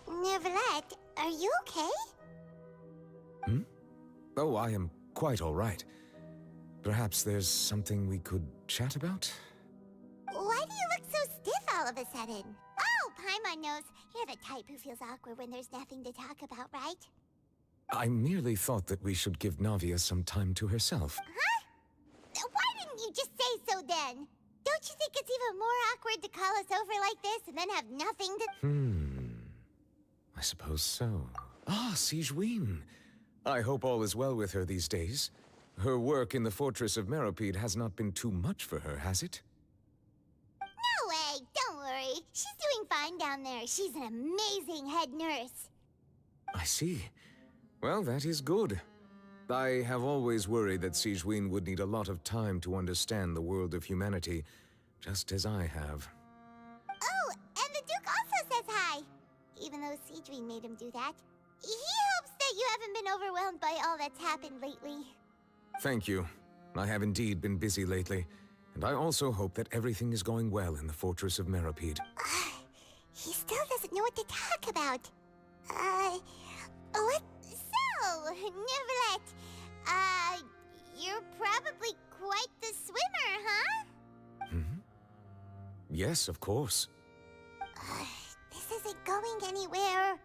Neuvillette, are you okay? Oh, I am quite all right. Perhaps there's something we could chat about? Why do you look so stiff all of a sudden? Oh, Paimon knows. You're the type who feels awkward when there's nothing to talk about, right? I merely thought that we should give Navia some time to herself. Huh? Why didn't you just say so then? Don't you think it's even more awkward to call us over like this and then have nothing to... I suppose so. Ah, Sigewinne. I hope all is well with her these days. Her work in the Fortress of Meropide has not been too much for her, has it? No way! Don't worry. She's doing fine down there. She's an amazing head nurse. I see. Well, that is good. I have always worried that Sigewinne would need a lot of time to understand the world of humanity, just as I have. Oh, and the Duke also says hi. Even though Sigewinne made him do that. He hopes that you haven't been overwhelmed by all that's happened lately. Thank you. I have indeed been busy lately, and I also hope that everything is going well in the Fortress of Meropide. He still doesn't know what to talk about. What? So, Neverlet, you're probably quite the swimmer, huh? Yes, of course. This isn't going anywhere.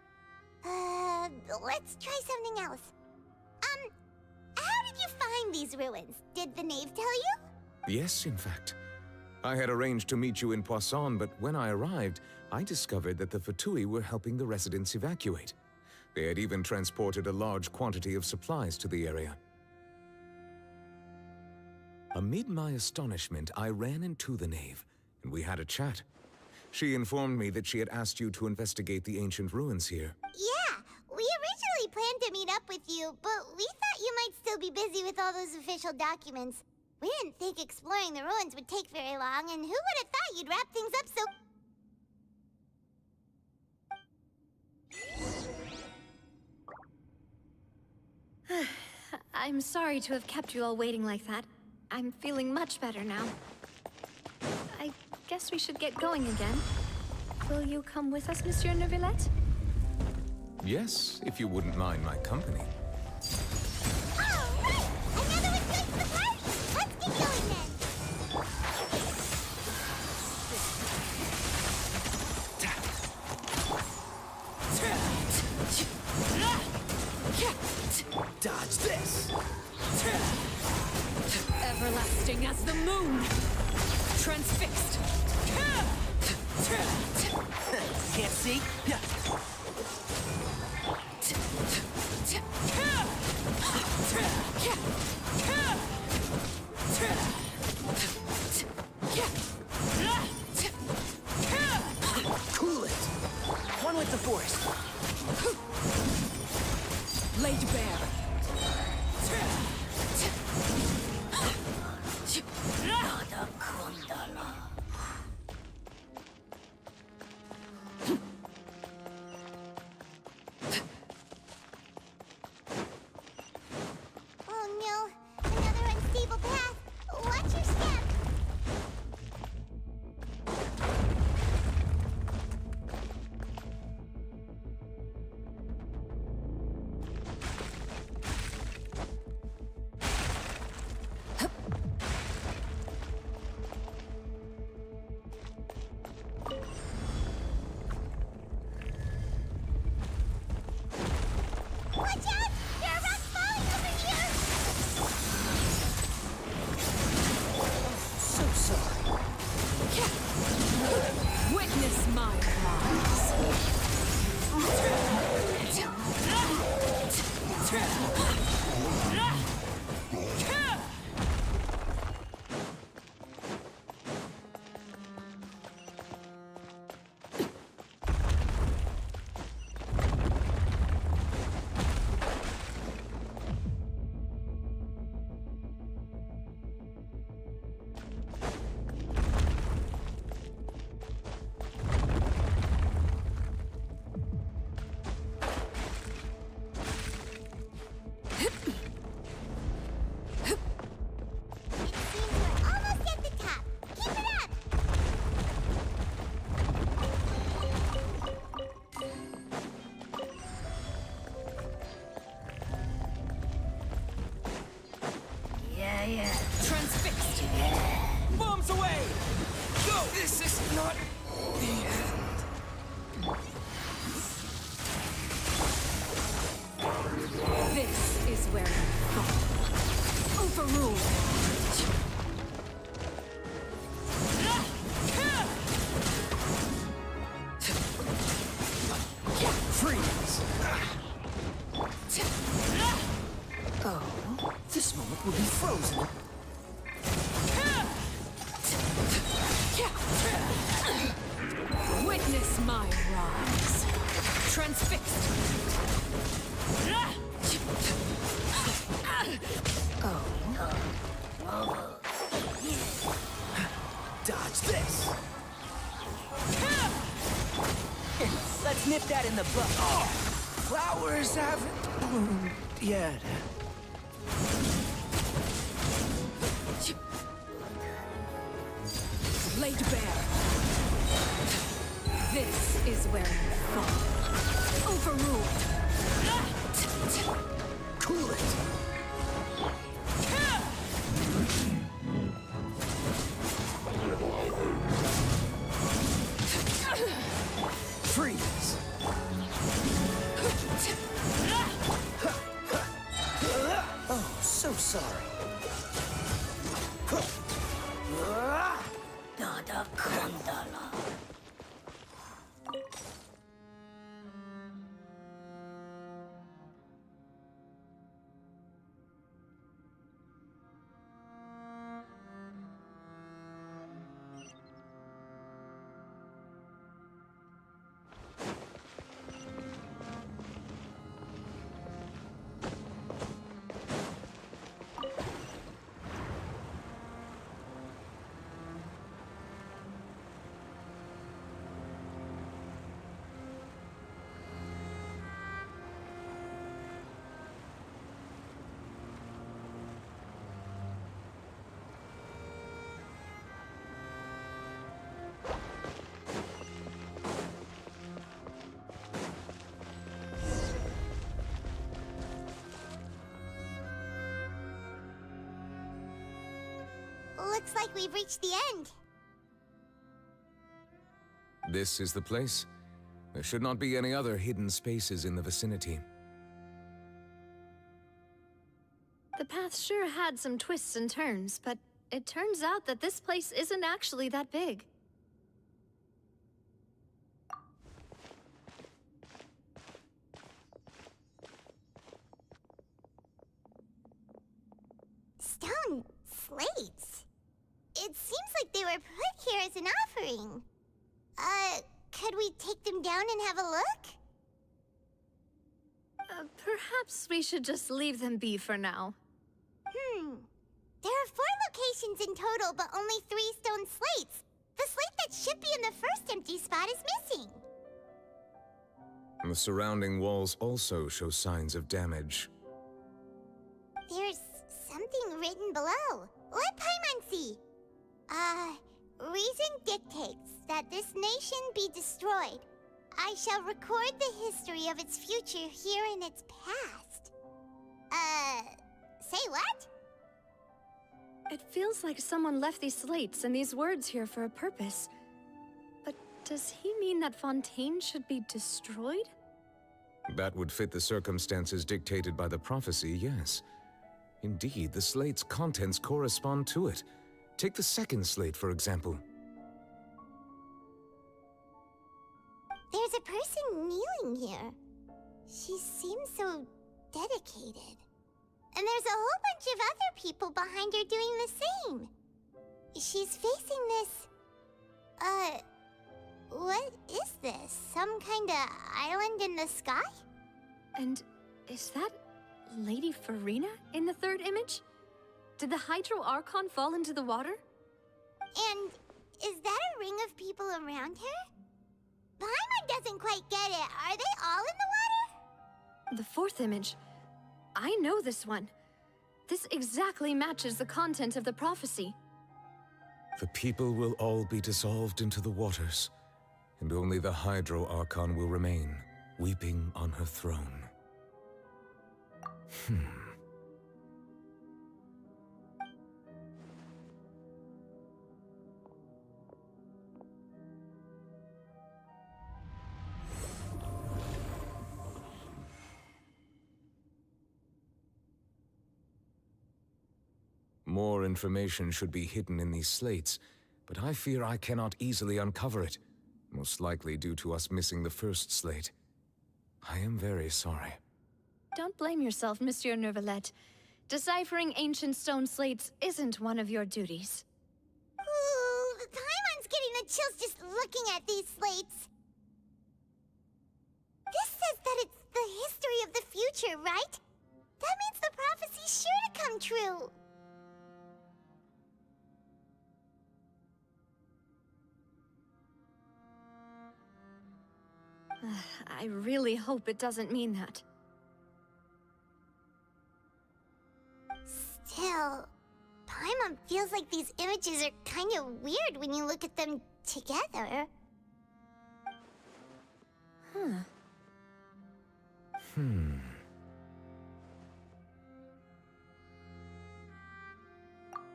Let's try something else. How did you find these ruins? Did the knave tell you? Yes, in fact. I had arranged to meet you in Poisson, but when I arrived, I discovered that the Fatui were helping the residents evacuate. They had even transported a large quantity of supplies to the area. Amid my astonishment, I ran into the knave, and we had a chat. She informed me that she had asked you to investigate the ancient ruins here. Yeah, we originally planned to meet up with you, but we thought you might still be busy with all those official documents. We didn't think exploring the ruins would take very long, and who would have thought you'd wrap things up so... I'm sorry to have kept you all waiting like that. I'm feeling much better now. I guess we should get going again. Will you come with us, Monsieur Neuvillette? Yes, if you wouldn't mind my company. Another one's going to the party! Let's get going then! Dodge this! Everlasting as the moon! Transfixed! Can't see? Cool it! One with the force! Laid bare! Transfixed! Bombs away! Go! This is not the end. This is where you fall. Overruled. Freeze! Oh, this moment will be frozen. Witness my rise. Transfixed. Dodge this. Let's nip that in the bud. Oh, flowers haven't bloomed yet. Laid bare. This is where you fall. Overruled. Cool it. Freeze. Oh, so sorry. Looks like we've reached the end. This is the place. There should not be any other hidden spaces in the vicinity. The path sure had some twists and turns, but it turns out that this place isn't actually that big. Stone slates. It seems like they were put here as an offering. Could we take them down and have a look? Perhaps we should just leave them be for now. There are 4 locations in total, but only 3 stone slates. The slate that should be in the first empty spot is missing. The surrounding walls also show signs of damage. There's something written below. Let Paimon see. Reason dictates that this nation be destroyed. I shall record the history of its future here in its past. Say what? It feels like someone left these slates and these words here for a purpose. But does he mean that Fontaine should be destroyed? That would fit the circumstances dictated by the prophecy, yes. Indeed, the slate's contents correspond to it. Take the second slate, for example. There's a person kneeling here. She seems so dedicated. And there's a whole bunch of other people behind her doing the same. She's facing this... what is this? Some kind of island in the sky? And is that Lady Farina in the third image? Did the Hydro Archon fall into the water? And is that a ring of people around her? Paimon doesn't quite get it. Are they all in the water? The fourth image. I know this one. This exactly matches the content of the prophecy. The people will all be dissolved into the waters, and only the Hydro Archon will remain, weeping on her throne. More information should be hidden in these slates, but I fear I cannot easily uncover it, most likely due to us missing the first slate. I am very sorry. Don't blame yourself, Monsieur Neuvillette. Deciphering ancient stone slates isn't one of your duties. Ooh, Paimon's getting the chills just looking at these slates. This says that it's the history of the future, right? That means the prophecy's sure to come true. I really hope it doesn't mean that. Still, Paimon feels like these images are kind of weird when you look at them together.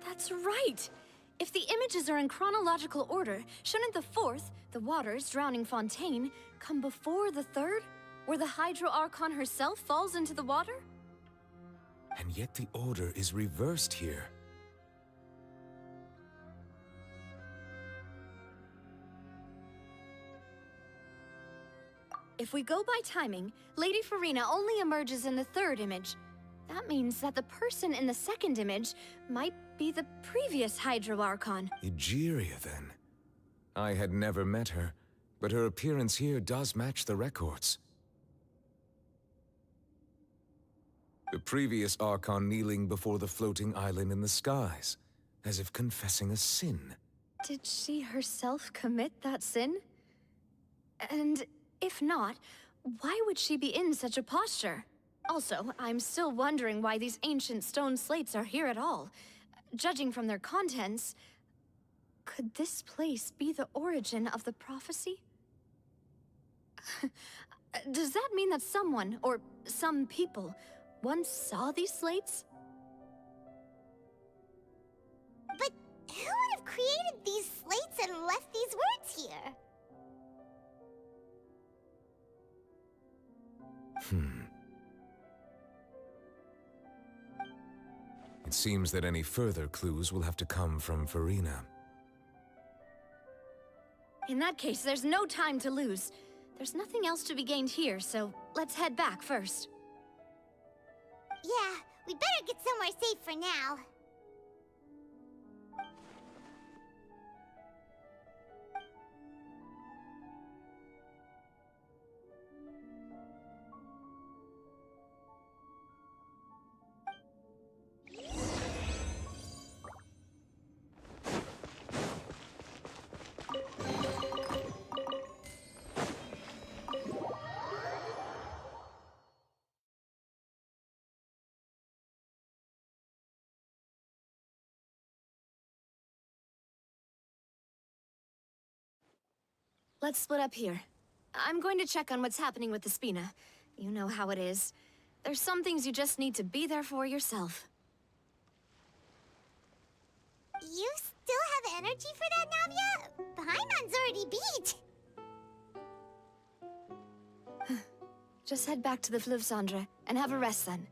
That's right! If the images are in chronological order, shouldn't the fourth, the waters drowning Fontaine, come before the third, where the Hydro Archon herself falls into the water? And yet the order is reversed here. If we go by timing, Lady Farina only emerges in the third image. That means that the person in the second image might be the previous Hydro Archon. Egeria, then. I had never met her, but her appearance here does match the records. The previous Archon kneeling before the floating island in the skies, as if confessing a sin. Did she herself commit that sin? And if not, why would she be in such a posture? Also, I'm still wondering why these ancient stone slates are here at all. Judging from their contents, could this place be the origin of the prophecy? Does that mean that someone, or some people, once saw these slates? But who would have created these slates and left these words here? It seems that any further clues will have to come from Farina. In that case, there's no time to lose. There's nothing else to be gained here, so let's head back first. Yeah, we better get somewhere safe for now. Let's split up here. I'm going to check on what's happening with the Spina. You know how it is. There's some things you just need to be there for yourself. You still have energy for that, Navia? Paimon's already beat. Just head back to the Fleuve Cendre and have a rest then.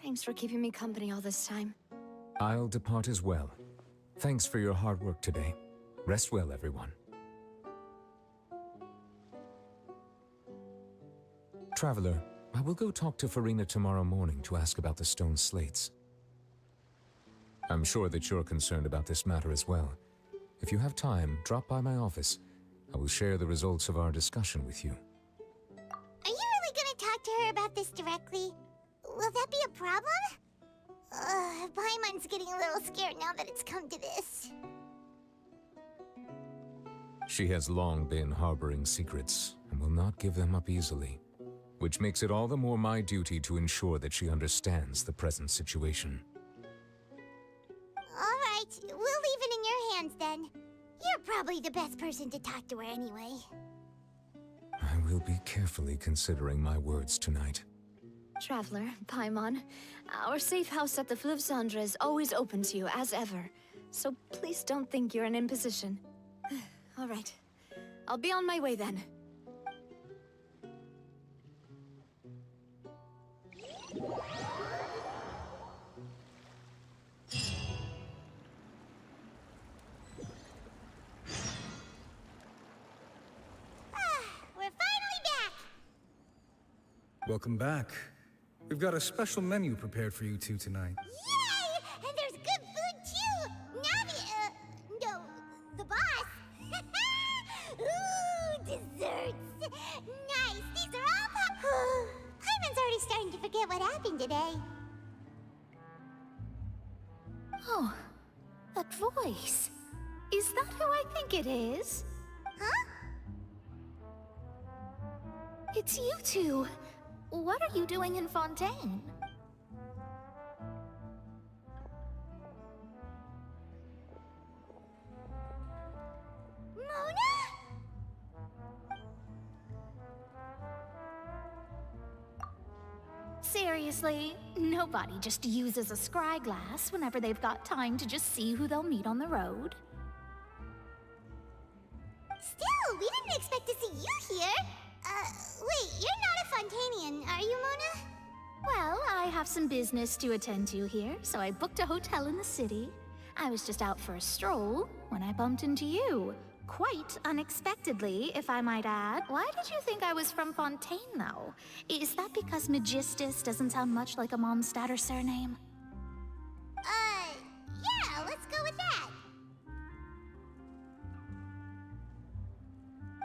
Thanks for keeping me company all this time. I'll depart as well. Thanks for your hard work today. Rest well, everyone. Traveler, I will go talk to Farina tomorrow morning to ask about the stone slates. I'm sure that you're concerned about this matter as well. If you have time, drop by my office. I will share the results of our discussion with you. Are you really gonna talk to her about this directly? Will that be a problem? Paimon's getting a little scared now that it's come to this. She has long been harboring secrets and will not give them up easily, which makes it all the more my duty to ensure that she understands the present situation. All right, we'll leave it in your hands then. You're probably the best person to talk to her anyway. I will be carefully considering my words tonight. Traveler, Paimon, our safe house at the Fleuve Cendre is always open to you as ever, so please don't think you're an imposition. All right, I'll be on my way then. Welcome back. We've got a special menu prepared for you two tonight. Yay! And there's good food too! Navi, no, the boss! Ooh, desserts! Nice, these are all Paimon's already starting to forget what happened today. Oh, that voice. Is that who I think it is? Huh? It's you two. What are you doing in Fontaine? Mona? Seriously, nobody just uses a scry glass whenever they've got time to just see who they'll meet on the road. Still, we didn't expect to see you here. Wait, you're not a Fontanian, are you, Mona? Well, I have some business to attend to here, so I booked a hotel in the city. I was just out for a stroll when I bumped into you. Quite unexpectedly, if I might add. Why did you think I was from Fontaine, though? Is that because Magistus doesn't sound much like a Mondstadt surname? Yeah, let's go with that.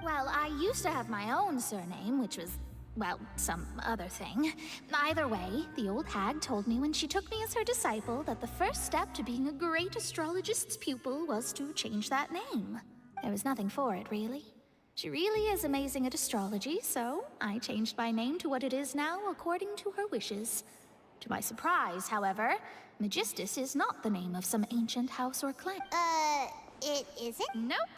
Well, I used to have my own surname, which was, well, some other thing. Either way, the old hag told me when she took me as her disciple that the first step to being a great astrologist's pupil was to change that name. There was nothing for it, really. She really is amazing at astrology, so I changed my name to what it is now according to her wishes. To my surprise, however, Magistus is not the name of some ancient house or clan. It isn't? Nope.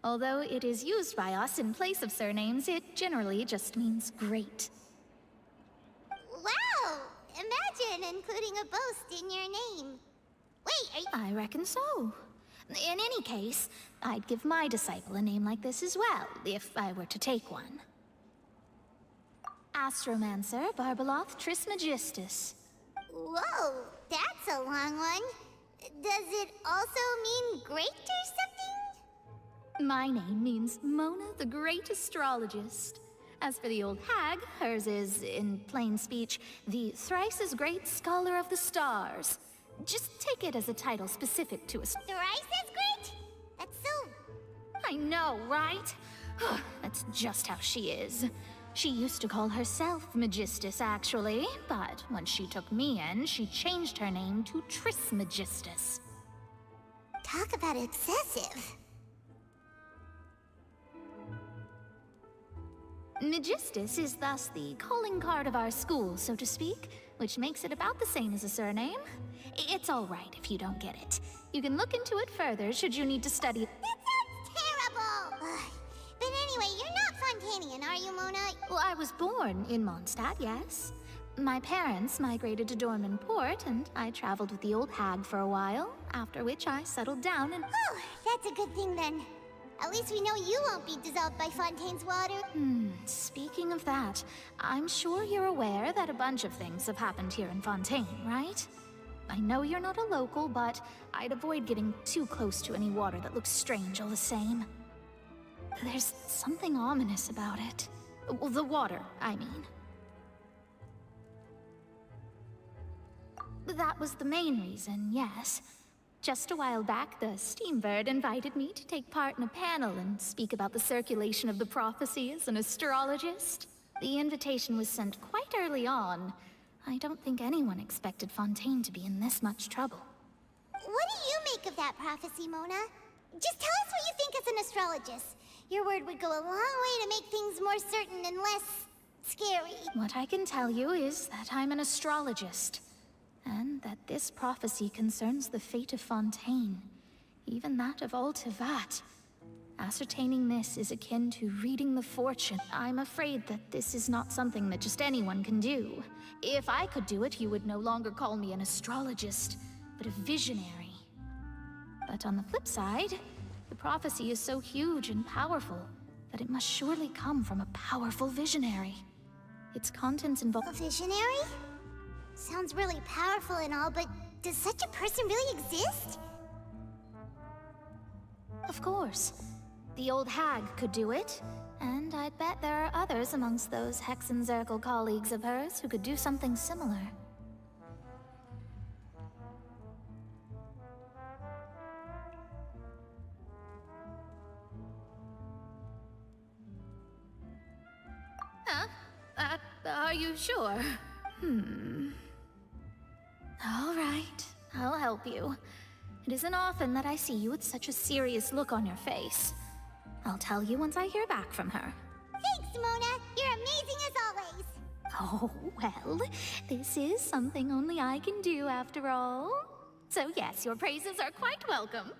Although it is used by us in place of surnames, it generally just means great. Wow! Imagine including a boast in your name. Wait, are you... I reckon so. In any case, I'd give my disciple a name like this as well, if I were to take one. Astromancer Barbeloth Trismegistus. Whoa, that's a long one. Does it also mean great or something? My name means Mona the Great Astrologist. As for the old hag, hers is, in plain speech, the thrice-as-great Scholar of the Stars. Just take it as a title specific to a... Thrice as great? That's so... I know, right? That's just how she is. She used to call herself Magistus, actually, but when she took me in, she changed her name to Trismegistus. Talk about excessive. Magistus is thus the calling card of our school, so to speak, which makes it about the same as a surname. It's all right if you don't get it. You can look into it further should you need to study. That sounds terrible! But anyway, you're not Fontanian, are you, Mona? Well, I was born in Mondstadt, yes. My parents migrated to Dorman Port, and I traveled with the old hag for a while, after which I settled down and... Oh, that's a good thing then. At least we know you won't be dissolved by Fontaine's water. Speaking of that, I'm sure you're aware that a bunch of things have happened here in Fontaine, right? I know you're not a local, but I'd avoid getting too close to any water that looks strange all the same. There's something ominous about it. Well, the water, I mean. That was the main reason, yes. Just a while back, the Steambird invited me to take part in a panel and speak about the circulation of the prophecy as an astrologist. The invitation was sent quite early on. I don't think anyone expected Fontaine to be in this much trouble. What do you make of that prophecy, Mona? Just tell us what you think as an astrologist. Your word would go a long way to make things more certain and less scary. What I can tell you is that I'm an astrologist, and that this prophecy concerns the fate of Fontaine, even that of all Tevat. Ascertaining this is akin to reading the fortune. I'm afraid that this is not something that just anyone can do. If I could do it, you would no longer call me an astrologist, but a visionary. But on the flip side, the prophecy is so huge and powerful that it must surely come from a powerful visionary. Its contents involve... A visionary? Sounds really powerful and all, but does such a person really exist? Of course. The old hag could do it, and I'd bet there are others amongst those Hexenzirkel colleagues of hers who could do something similar. Huh? Are you sure? All right, I'll help you. It isn't often that I see you with such a serious look on your face. I'll tell you once I hear back from her. Thanks, Mona. You're amazing as always. Oh, well, this is something only I can do after all. So yes, your praises are quite welcome.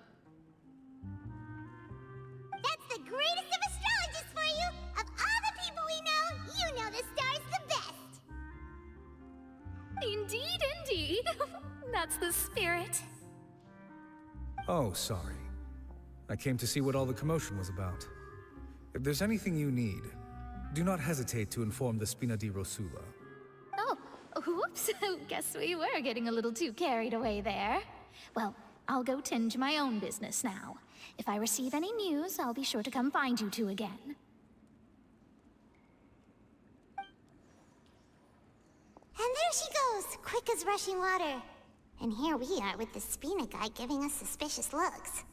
That's the greatest of astrologists for you! Of all the people we know, you know the star's the best! Indeed, indeed. That's the spirit. Oh, sorry. I came to see what all the commotion was about. If there's anything you need, do not hesitate to inform the Spina di Rosula. Oh, whoops. Guess we were getting a little too carried away there. Well, I'll go tend to my own business now. If I receive any news, I'll be sure to come find you two again. And there she goes, quick as rushing water. And here we are with the Spina guy giving us suspicious looks.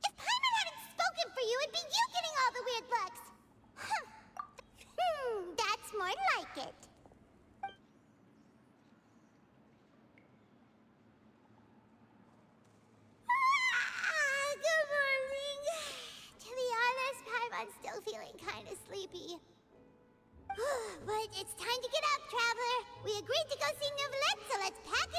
If Paimon hadn't spoken for you, it'd be you getting all the weird looks. That's more like it. Good morning. To be honest, Paimon's still feeling kind of sleepy. But it's time to get up, Traveler. We agreed to go see Neuvillette, so let's pack